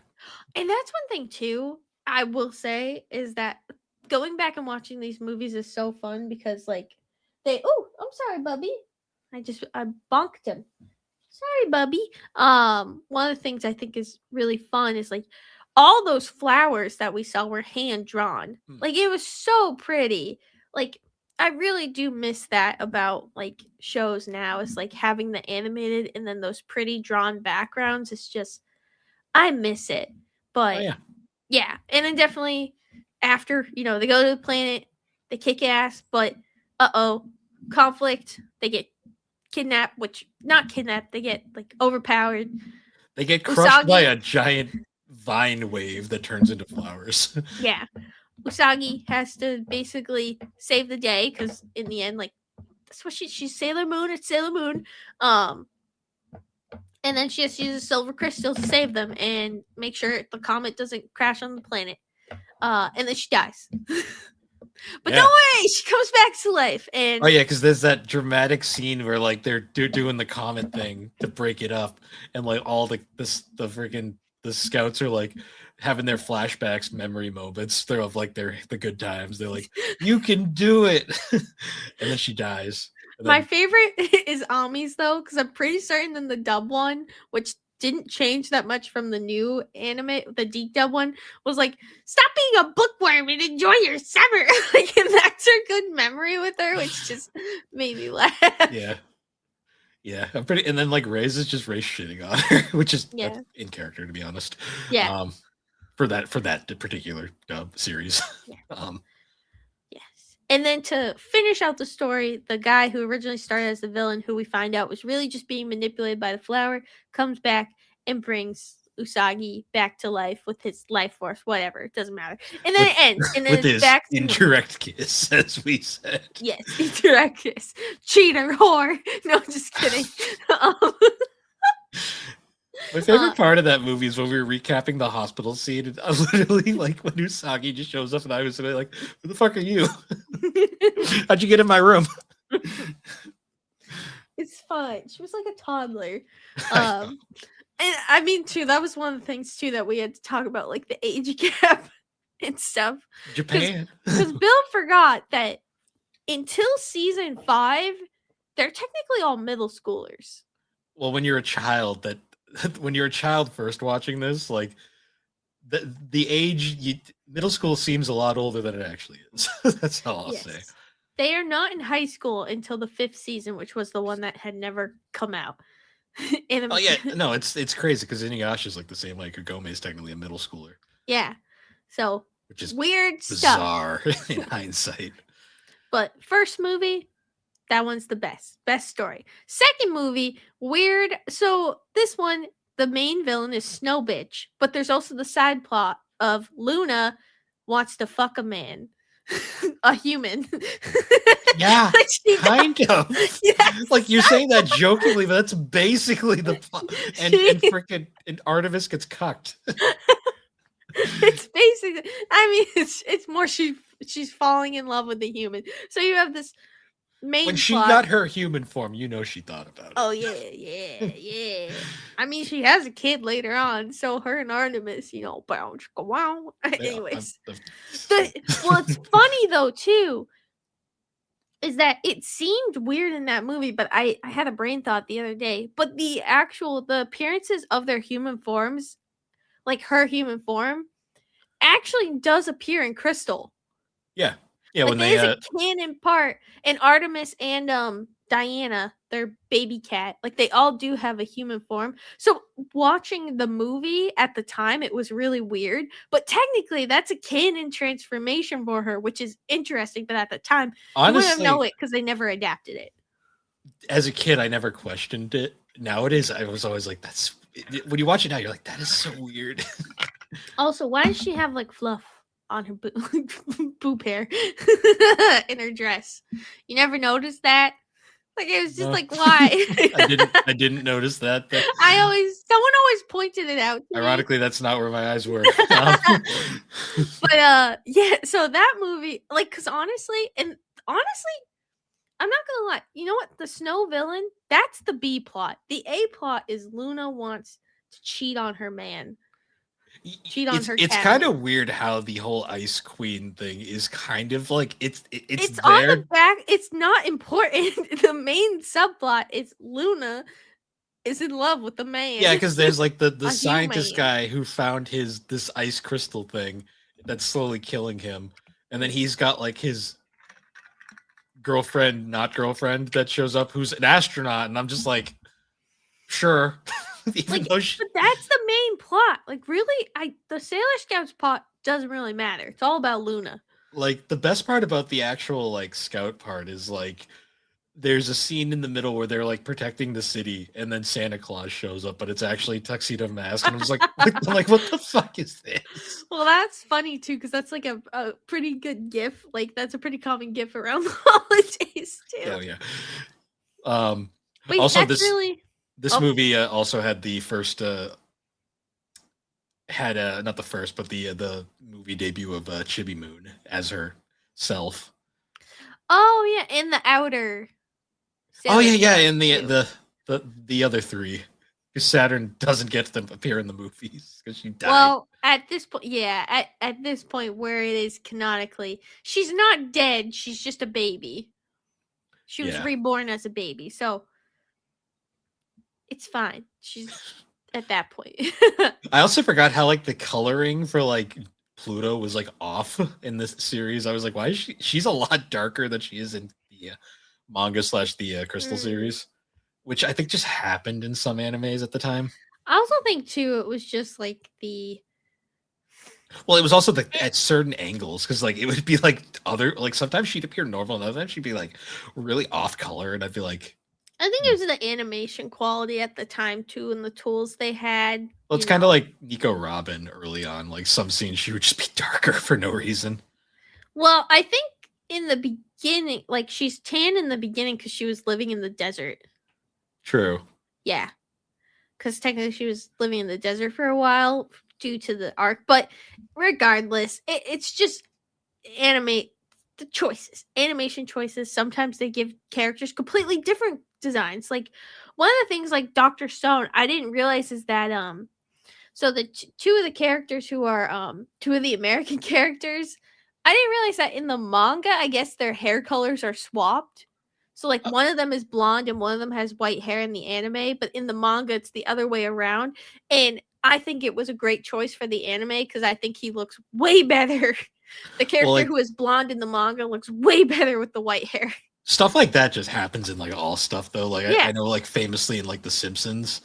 And that's one thing too, I will say, is that going back and watching these movies is so fun because like I'm sorry, Bubby. I bonked him. Sorry, Bubby. One of the things I think is really fun is like all those flowers that we saw were hand drawn. Like it was so pretty. Like I really do miss that about like shows now. It's like having the animated and then those pretty drawn backgrounds. It's just I miss it. But yeah, and then definitely after, they go to the planet, they kick ass, but conflict, they get kidnapped, which not kidnapped, they get like overpowered. They get crushed by a giant vine wave that turns into flowers. Yeah. Usagi has to basically save the day because in the end, like that's what she's Sailor Moon, it's Sailor Moon. And then she has to use a silver crystal to save them and make sure the comet doesn't crash on the planet. And then she dies. But don't worry, she comes back to life. And because there's that dramatic scene where like they're doing the comet thing to break it up, and like all the scouts are like having their flashbacks, memory moments. They're of like the good times. They're like, you can do it, and then she dies. My favorite is Ami's though, because I'm pretty certain in the dub one, which didn't change that much from the new anime, the deep dub one was like, stop being a bookworm and enjoy your summer. Like, and that's her good memory with her, which just made me laugh. Yeah, I'm pretty. And then like Ray's is just Ray shitting on her, which is in character, to be honest. Yeah. For that particular dub series. Yeah. And then to finish out the story, the guy who originally started as the villain, who we find out was really just being manipulated by the flower, comes back and brings Usagi back to life with his life force, whatever. It doesn't matter. And then it ends. And then with his back to incorrect kiss, as we said. Yes, incorrect kiss. Cheater, whore. No, just kidding. My favorite part of that movie is when we were recapping the hospital scene, and literally like when Usagi just shows up and I was like, who the fuck are you? How'd you get in my room? It's fine. She was like a toddler. And I mean, too, that was one of the things too that we had to talk about, like the age gap and stuff. Japan. Because Bill forgot that until season 5, they're technically all middle schoolers. Well, when you're a child, when you're a child first watching this, like the age middle school seems a lot older than it actually is. That's all I'll say. They are not in high school until the 5th season, which was the one that had never come out. Oh yeah, no, it's crazy because Inuyasha's like the same. Like Kagome is technically a middle schooler. Yeah, so which is weird bizarre stuff in hindsight. But first movie, that one's the best story. Second movie, weird. So this one, the main villain is Snow Bitch, but there's also the side plot of Luna wants to fuck a man. A human. Yeah, kind of. Yes. Like you're saying that jokingly, but that's basically the plot. And freaking Artemis gets cucked. It's basically, I mean, it's more she's falling in love with the human. So you have this main when she plot. got her human form, you know she thought about it. Oh yeah. I mean, she has a kid later on, so her and Artemis, you know, bounce go wow. Anyways, what's funny though too is that it seemed weird in that movie, but I had a brain thought the other day. But the appearances of their human forms, like her human form, actually does appear in Crystal. Yeah. Yeah, like when they a canon part, and Artemis and Diana, their baby cat, like they all do have a human form. So watching the movie at the time, it was really weird, but technically that's a canon transformation for her, which is interesting. But at the time, honestly, you wouldn't know it because they never adapted it. As a kid, I never questioned it. Nowadays, I was always like, "That's." When you watch it now, you're like, "That is so weird." Also, why does she have like fluff on her boob hair in her dress? You never noticed that? Like it was just like, why? I didn't notice that. Someone always pointed it out to ironically, me. That's not where my eyes were. But yeah, so that movie, like, because honestly, I'm not gonna lie. You know what? The Snow villain, that's the B plot. The A plot is Luna wants to cheat on her man. It's kind of weird how the whole Ice Queen thing is kind of like it's there. On the back. It's not important. The main subplot is Luna is in love with the man. Yeah, because there's like the scientist guy who found this ice crystal thing that's slowly killing him, and then he's got like his not girlfriend that shows up who's an astronaut, and I'm just like, sure. Even though but that's the main plot. Like, really, the Sailor Scouts plot doesn't really matter. It's all about Luna. Like, the best part about the actual like scout part is like there's a scene in the middle where they're like protecting the city, and then Santa Claus shows up, but it's actually Tuxedo Mask, and I was like, what the fuck is this? Well, that's funny too, because that's like a pretty good gif. Like, that's a pretty common gif around the holidays too. Oh yeah. Wait, also, this movie also had the first not the first, but the movie debut of Chibi Moon as herself. Oh yeah, in the outer. Oh yeah, and the other three. Because Saturn doesn't get to appear in the movies because she died. Well, at this point, yeah, at this point where it is canonically, she's not dead. She's just a baby. She was reborn as a baby, so it's fine. She's at that point. I also forgot how like the coloring for like Pluto was like off in this series. I was like, why is she's a lot darker than she is in the manga / the Crystal series, which I think just happened in some animes at the time. I also think too it was just like well, it was also at certain angles, because like it would be like sometimes she'd appear normal and other times she'd be like really off color, and I'd be like, I think it was the animation quality at the time too, and the tools they had. Well, it's kind of like Nico Robin early on. Like some scenes she would just be darker for no reason. Well, I think in the beginning, like she's tan in the beginning because she was living in the desert. True. Yeah. Because technically she was living in the desert for a while due to the arc. But regardless, it's just animate. the choices, animation choices. Sometimes they give characters completely different designs. Like one of the things, like Dr. Stone, I didn't realize is that so the two of the characters who are two of the American characters, I didn't realize that in the manga, I guess their hair colors are swapped. So like one of them is blonde and one of them has white hair in the anime, but in the manga it's the other way around. And I think it was a great choice for the anime because I think he looks way better. The character who is blonde in the manga looks way better with the white hair. Stuff like that just happens in like all stuff though. Like I know like famously in like The Simpsons,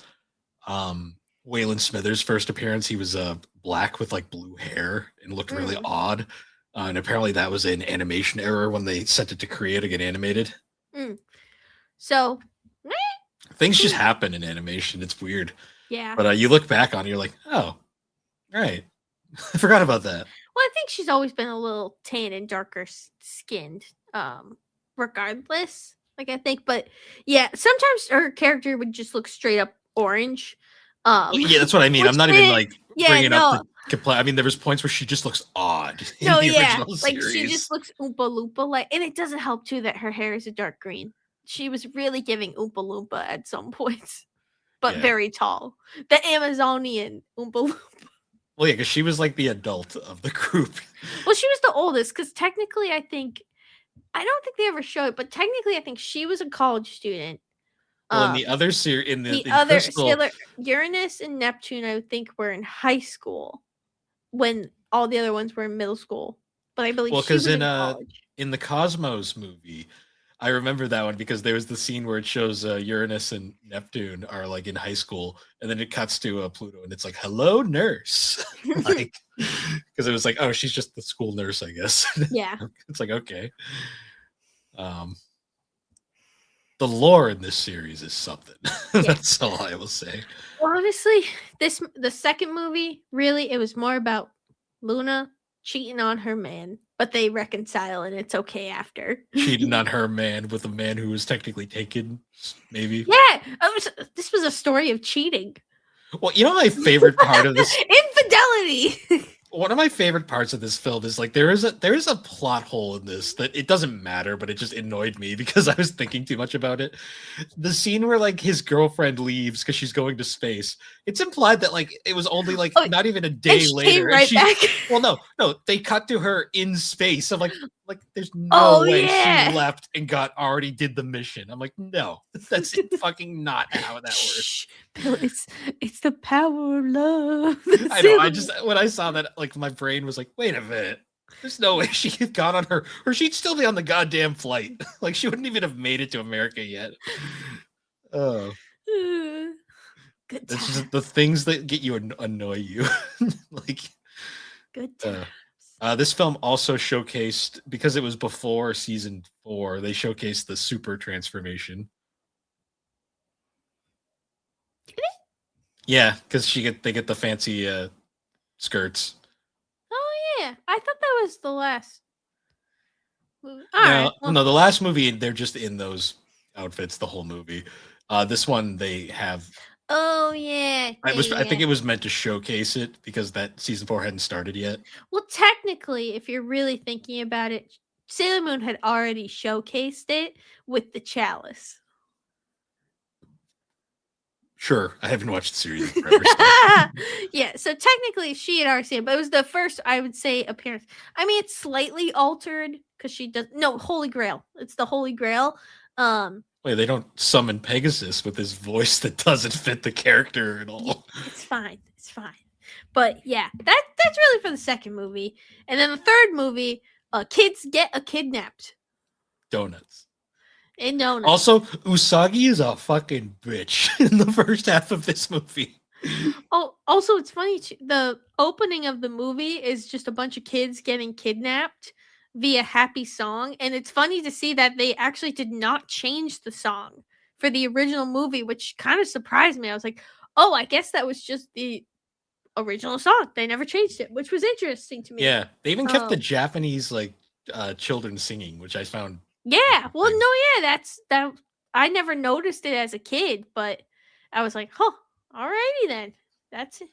Waylon Smithers' first appearance, he was black with like blue hair and looked really odd. And apparently that was an animation error when they sent it to Korea to get animated. So things just happen in animation. It's weird. Yeah. But you look back on it, you're like, oh, right. I forgot about that. Well, I think she's always been a little tan and darker skinned, regardless. Like I think, but yeah, sometimes her character would just look straight up orange. Yeah, that's what I mean. I'm not even like bringing up the complaint. I mean, there was points where she just looks odd. No, yeah, like she just looks Oompa Loompa. Like, and it doesn't help too that her hair is a dark green. She was really giving Oompa Loompa at some points, but very tall. The Amazonian Oompa Loompa. Well, yeah, because she was like the adult of the group. Well, she was the oldest because technically, I don't think they ever showed it, but technically, I think she was a college student. Well, in the other series, in other Sailor Uranus and Neptune, I think were in high school when all the other ones were in middle school. But I believe she was in college. In the Cosmos movie, I remember that one because there was the scene where it shows Uranus and Neptune are like in high school, and then it cuts to Pluto, and it's like, "Hello, nurse," like because it was like, "Oh, she's just the school nurse, I guess." Yeah, it's like okay. The lore in this series is something. That's all I will say. Well, honestly, the second movie really it was more about Luna cheating on her man, but they reconcile and it's okay after. Cheating on her man with a man who was technically taken, maybe. Yeah, this was a story of cheating. Well, you know my favorite part of this infidelity. One of my favorite parts of this film is like there is a plot hole in this that it doesn't matter, but it just annoyed me because I was thinking too much about it. The scene where like his girlfriend leaves because she's going to space. It's implied that like it was only like not even a day later. Came back. Well, no, they cut to her in space. I'm like there's no way she left and already did the mission. I'm like, no, that's fucking not how that works. Bill, it's the power of love. I know. When I saw that, like my brain was like, wait a minute. There's no way she had gone on her, or she'd still be on the goddamn flight. Like she wouldn't even have made it to America yet. Oh, good. That's just the things that get you annoy you. Like good times. This film also showcased, because it was before season 4, they showcased the super transformation. Did it? Yeah, because they get the fancy skirts. Oh yeah, I thought that was the last movie. No, the last movie they're just in those outfits the whole movie. This one they have. Oh yeah. I think it was meant to showcase it because that season 4 hadn't started yet. Well, technically, if you're really thinking about it, Sailor Moon had already showcased it with the chalice. Sure, I haven't watched the series in forever. Yeah, so technically she had already seen it, but it was the first, I would say, appearance. I mean, it's slightly altered because she does Holy Grail. It's the Holy Grail. Wait, they don't summon Pegasus with his voice that doesn't fit the character at all. It's fine. But yeah, that's really for the second movie. And then the third movie, kids get kidnapped. Donuts. And donuts. Also, Usagi is a fucking bitch in the first half of this movie. Oh, also, it's funny too, the opening of the movie is just a bunch of kids getting kidnapped via Happy Song, and it's funny to see that they actually did not change the song for the original movie, which kind of surprised me. I was like, oh, I guess that was just the original song. They never changed it, which was interesting to me. Yeah, they even kept the Japanese like children singing, which I found. Yeah, well, no, yeah, that's that. I never noticed it as a kid, but I was like, huh, alrighty then. That's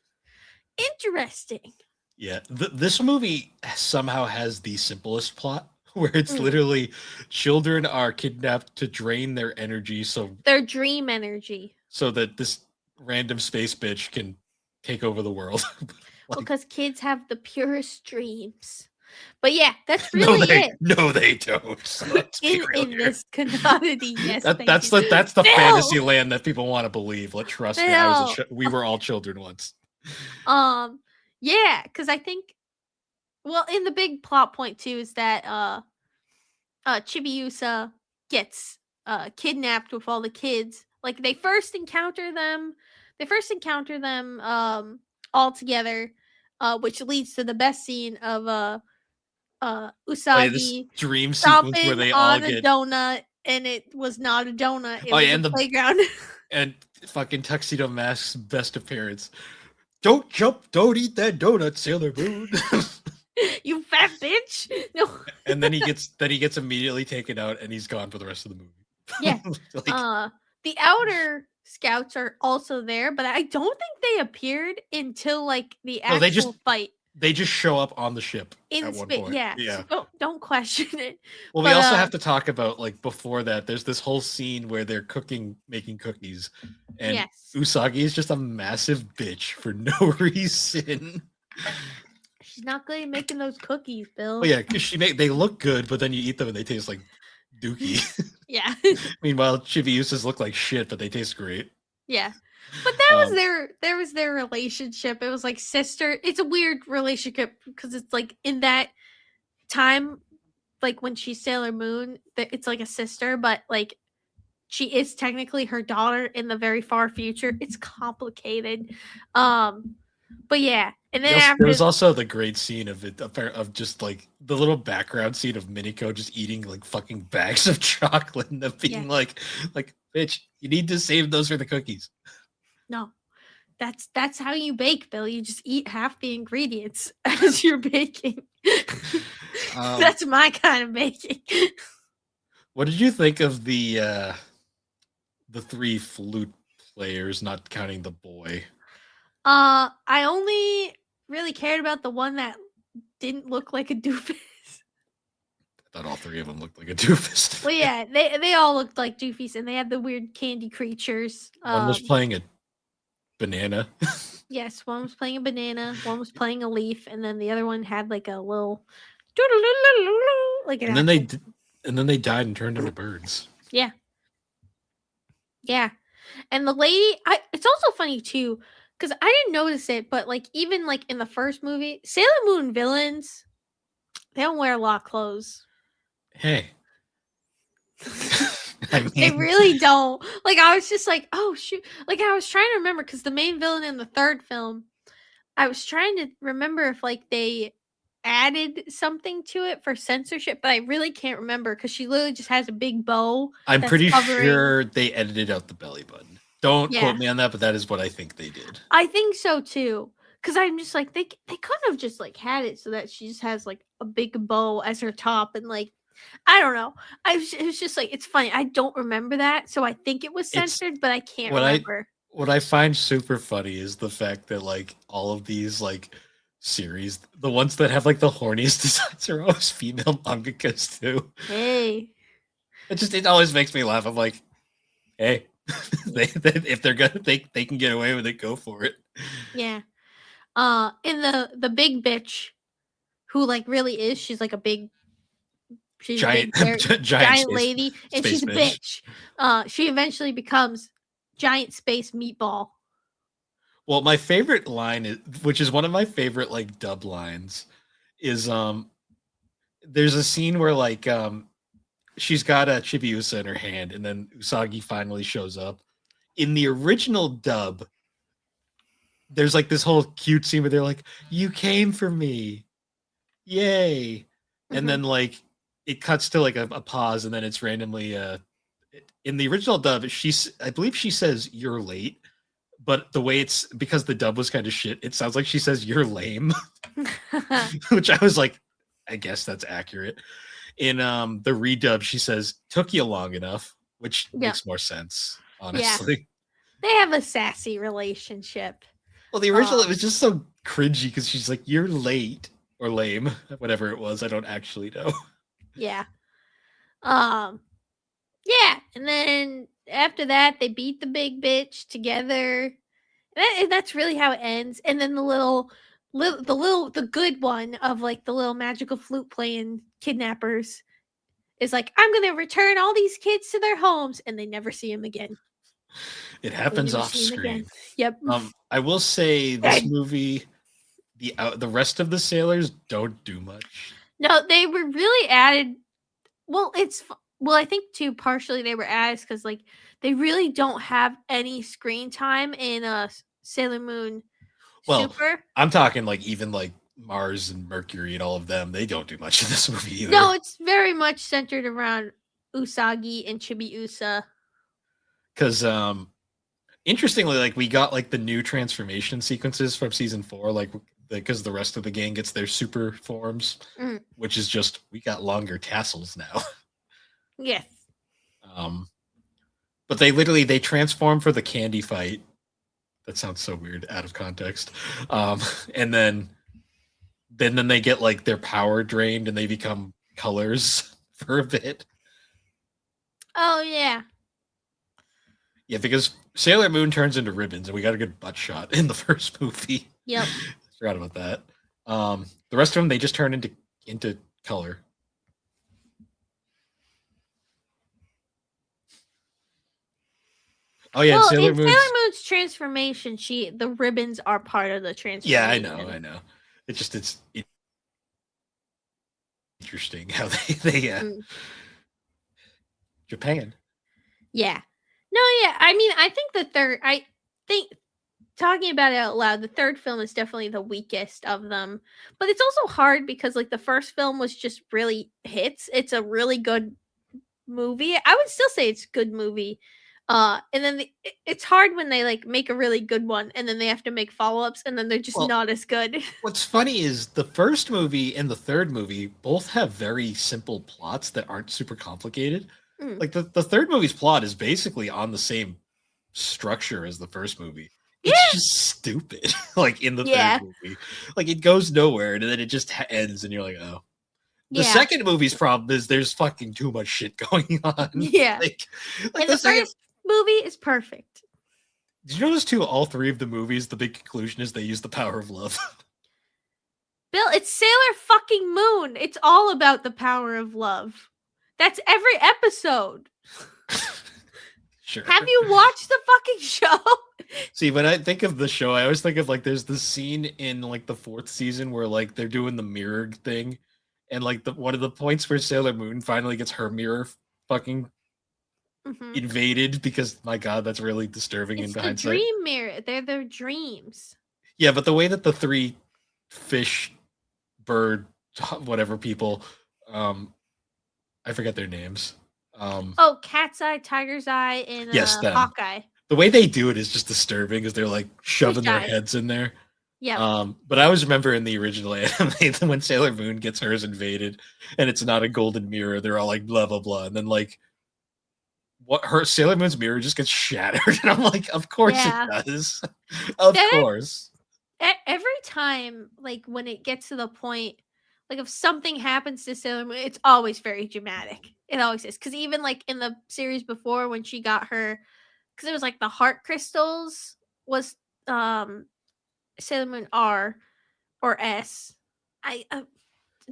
interesting. Yeah, this movie somehow has the simplest plot where it's Mm. literally children are kidnapped to drain their energy Their dream energy. so that this random space bitch can take over the world. Well, Like, because kids have the purest dreams. But yeah, that's no, really it. they don't. Let's be real In here. this canonity, yes, they do. That's the Phil, fantasy land that people want to believe. Let trust me, Phil. we were all children once. Um, yeah, because I think, well, in the big plot point too is that Chibiusa gets kidnapped with all the kids. Like they first encounter them all together, which leads to the best scene of Oh yeah, this Usagi dream sequence where stomping they all on a get. donut, and it was not a donut, it Oh was yeah, a playground. and fucking Tuxedo Mask's best appearance. Don't jump, don't eat that donut, Sailor Moon. You fat bitch. No. And then he gets immediately taken out and he's gone for the rest of the Yeah. movie. Like, The outer scouts are also there, but I don't think they appeared until like the no, actual fight they just show up on the ship in at one space. point. Yeah. Yeah. So don't question it. Well, we But also have to talk about like before that. There's this whole scene where they're making cookies, and yes. Usagi is just a massive bitch for no reason. She's not good at making those cookies, Bill. Well, yeah, because they look good, but then you eat them and they taste like dookie. Yeah. Meanwhile, Chibiusas look like shit, but they taste great. Yeah. But that was their relationship. It was like sister. It's a weird relationship because it's like in that time, like when she's Sailor Moon, that it's like a sister, but like she is technically her daughter in the very far future. It's complicated. But yeah. And then There after was also the great scene of just like the little background scene of Miniko just eating like fucking bags of chocolate and them being like, bitch, you need to save those for the cookies. No. That's how you bake, Bill. You just eat half the ingredients as you're baking. That's my kind of baking. What did you think of the three flute players, not counting the boy? I only really cared about the one that didn't look like a doofus. I thought all three of them looked like a doofus. Well, yeah, they all looked like doofies, and they had the weird candy creatures. One was playing a banana. Yes, one was playing a banana, one was playing a leaf, and then the other one had like a little like an. And then they died and turned into birds. Yeah. Yeah. And the lady, it's also funny too, because I didn't notice it, but like even like in the first movie, Sailor Moon villains, they don't wear a lot of clothes. Hey. I mean, they really don't. Like I was just like, oh shoot. Like I was trying to remember because the main villain in the third film, I was trying to remember if like they added something to it for censorship, but I really can't remember because she literally just has a big bow. I'm pretty sure they edited out the belly button. Don't quote me on that, but that is what I think they did. I think so too. Cause I'm just like they could have just like had it so that she just has like a big bow as her top and like I don't know. It was just like it's funny. I don't remember that, so I think it was censored, but I can't remember. What I find super funny is the fact that like all of these like series, the ones that have like the horniest designs are always female mangakas too. Hey, it always makes me laugh. I'm like, hey, if they're gonna they can get away with it, go for it. Yeah. In the big bitch, who like really is, she's like a big. She's giant, a big, giant lady, and she's a bitch. She eventually becomes giant space meatball. Well, my favorite line is, which is one of my favorite like dub lines, is there's a scene where like she's got a Chibiusa in her hand, and then Usagi finally shows up. In the original dub, there's like this whole cute scene where they're like, "You came for me, yay!" And then like it cuts to like a pause, and then it's randomly in the original dub, I believe she says you're late, but the way it's because the dub was kind of shit, it sounds like she says you're lame. Which I was like, I guess that's accurate. In the redub, she says took you long enough, which makes more sense, honestly. Yeah. They have a sassy relationship. Well, the original it was just so cringy because she's like, you're late or lame, whatever it was. I don't actually know. Yeah. Um. Yeah, and then after that, they beat the big bitch together. And that's really how it ends. And then the good one of like the little magical flute playing kidnappers is like, I'm gonna return all these kids to their homes, and they never see him again. It They happens never off see him again. screen. Yep. I will say this Dead. movie, the rest of the sailors don't do much. No, they were really added. Well, I think too partially they were added because like they really don't have any screen time in Sailor Moon Well, Super. I'm talking like even like Mars and Mercury and all of them. They don't do much in this movie either. No, it's very much centered around Usagi and Chibiusa. Because interestingly, like we got like the new transformation sequences from season 4, like because the rest of the gang gets their super forms, which is just we got longer tassels now. Yes. But they transform for the candy fight. That sounds so weird out of context. And then they get like their power drained and they become colors for a bit. Oh yeah. Yeah, because Sailor Moon turns into ribbons, and we got a good butt shot in the first movie. Yep. Forgot about that. The rest of them they just turn into color. Oh yeah, well, Sailor in Sailor Moon's transformation, the ribbons are part of the transformation. Yeah, I know. It's interesting how they Japan. Yeah. No, yeah. I mean, I think talking about it out loud, the third film is definitely the weakest of them. But it's also hard because like the first film was just really hits. It's a really good movie. I would still say it's a good movie. And then it's hard when they like make a really good one and then they have to make follow-ups and then they're just not as good. What's funny is the first movie and the third movie both have very simple plots that aren't super complicated. Like the third movie's plot is basically on the same structure as the first movie. It's just stupid. Like in the third movie, like it goes nowhere and then it just ends and you're like, oh. The second movie's problem is there's fucking too much shit going on. Yeah. And the first movie is perfect. Did you notice too, all three of the movies, the big conclusion is they use the power of love? Bill, it's Sailor fucking Moon. It's all about the power of love. That's every episode. Sure. Have you watched the fucking show? See, when I think of the show, I always think of like there's this scene in like the 4th season where like they're doing the mirror thing, and like one of the points where Sailor Moon finally gets her mirror fucking invaded because my god, that's really disturbing in hindsight. It's the dream mirror. They're their dreams. Yeah, but the way that the 3 fish, bird, whatever people, I forget their names. Cat's Eye, Tiger's Eye, and yes, Hawkeye. The way they do it is just disturbing because they're like shoving their heads in there. Yeah. But I always remember in the original anime when Sailor Moon gets hers invaded and it's not a golden mirror, they're all like blah blah blah, and then like her Sailor Moon's mirror just gets shattered, and I'm like, of course it does, of course. Every time, like when it gets to the point, like if something happens to Sailor Moon, it's always very dramatic. It always is, because even like in the series before when she got her, because it was like the heart crystals was Sailor Moon R or S.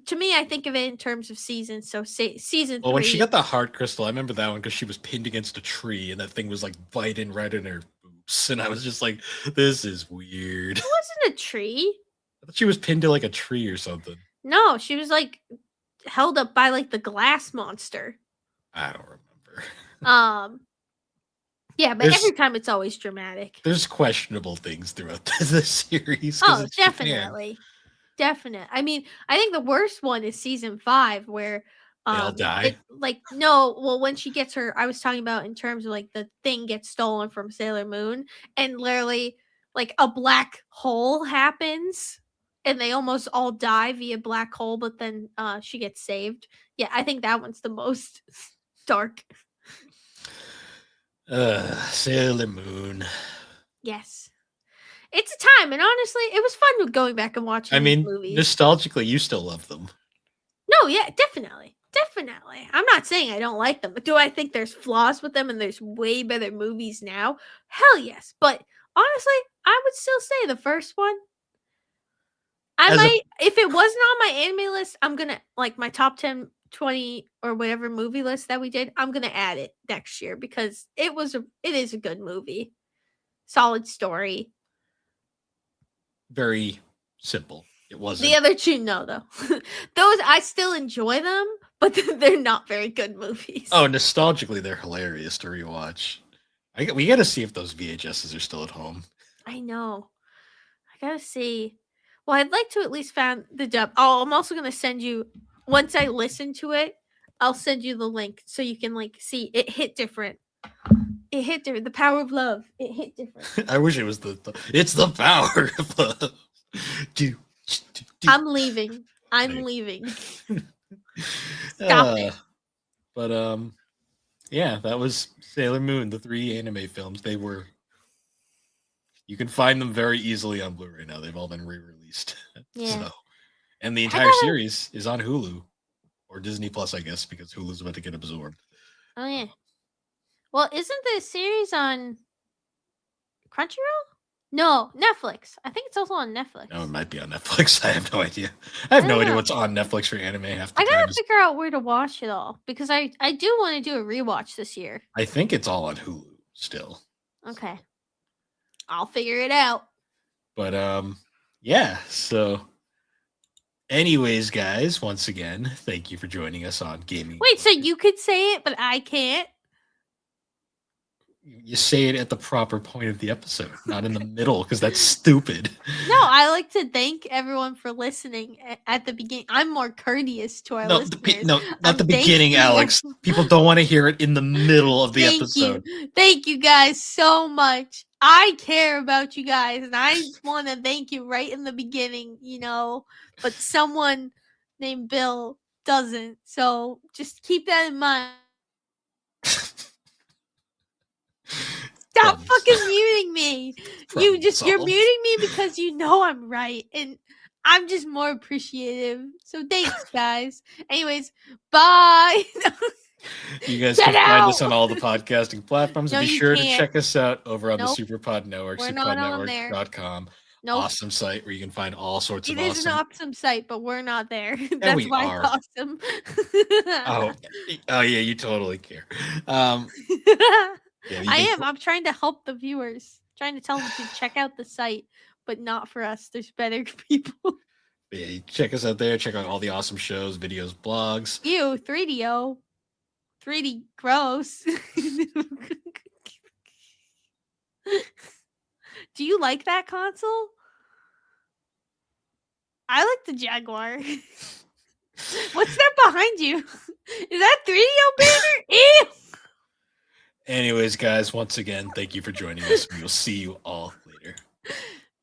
To me, I think of it in terms of seasons. So season 3. Well, when she got the heart crystal, I remember that one because she was pinned against a tree and that thing was like biting right in her boobs, and I was just like, "This is weird." It wasn't a tree. I thought she was pinned to like a tree or something. No, she was like held up by like the glass monster. I don't remember. Yeah, but every time it's always dramatic. There's questionable things throughout the series. Oh, definitely. Definite. I mean, I think the worst one is season 5 where they all die. When she gets her, I was talking about in terms of like the thing gets stolen from Sailor Moon and literally like a black hole happens and they almost all die via black hole, but then she gets saved. Yeah, I think that one's the most dark. Sailor Moon. Yes. It's a time, and honestly, it was fun going back and watching these movies. Nostalgically, you still love them. No, yeah, definitely. Definitely. I'm not saying I don't like them, but do I think there's flaws with them and there's way better movies now? Hell yes. But honestly, I would still say the first one. I As a might, if it wasn't on my anime list, I'm gonna like my top 10, 20, or whatever movie list that we did. I'm gonna add it next year because it is a good movie, solid story. very simple. It The wasn't. other two, no, though. Those I still enjoy them, but they're not very good movies. Oh, nostalgically, they're hilarious to rewatch. We got to see if those VHSs are still at home. I know. I gotta see. Well, I'd like to at least find the dub. Oh, I'm also gonna send you once I listen to it. I'll send you the link so you can like see it hit different. It hit different. The power of love. It hit different. I wish it was it's the power of love. I'm leaving. I'm leaving. Stop it. But yeah, that was Sailor Moon, the 3 anime films. You can find them very easily on Blu-ray now. They've all been re-released. Yeah. And the entire series is on Hulu or Disney Plus, I guess, because Hulu's about to get absorbed. Oh yeah. Well, isn't the series on Crunchyroll? No, Netflix. I think it's also on Netflix. No, it might be on Netflix. I have no idea. I have no idea what's on Netflix for anime half the I time. gotta figure out where to watch it all because I do want to do a rewatch this year. I think it's all on Hulu still. Okay. I'll figure it out. But yeah, so anyways, guys, once again, thank you for joining us on Gaming. Wait, so you could say it, but I can't? You say it at the proper point of the episode, not in the middle, because that's stupid. No, I like to thank everyone for listening at the beginning. I'm more courteous to our listeners. Not the beginning, Alex. People don't want to hear it in the middle of the episode. Thank you guys so much. I care about you guys, and I want to thank you right in the beginning, but someone named Bill doesn't. So just keep that in mind. Stop fucking muting me. You're muting me because you know I'm right, and I'm just more appreciative. So thanks, guys. Anyways, bye. You guys can find us on all the podcasting platforms. And be sure to check us out over on the Superpod Network, superpodnetwork.com. Awesome site where you can find all sorts of awesome. It is an awesome site, but we're not there. That's why it's awesome. Oh yeah, you totally care. Yeah, I am. I'm trying to help the viewers. Trying to tell them to check out the site, but not for us. There's better people. Yeah, check us out there. Check out all the awesome shows, videos, blogs. Ew, 3DO. 3D gross. Do you like that console? I like the Jaguar. What's that behind you? Is that 3DO banner? Ew. Anyways, guys, once again, thank you for joining us. We'll see you all later.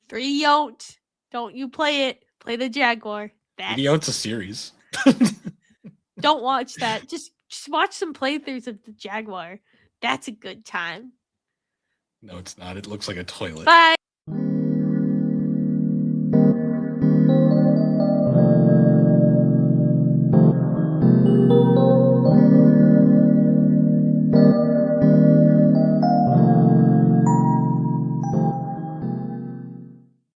3D don't you play it. Play the Jaguar. 3D a series. Don't watch that. Just watch some playthroughs of the Jaguar. That's a good time. No, it's not. It looks like a toilet. Bye.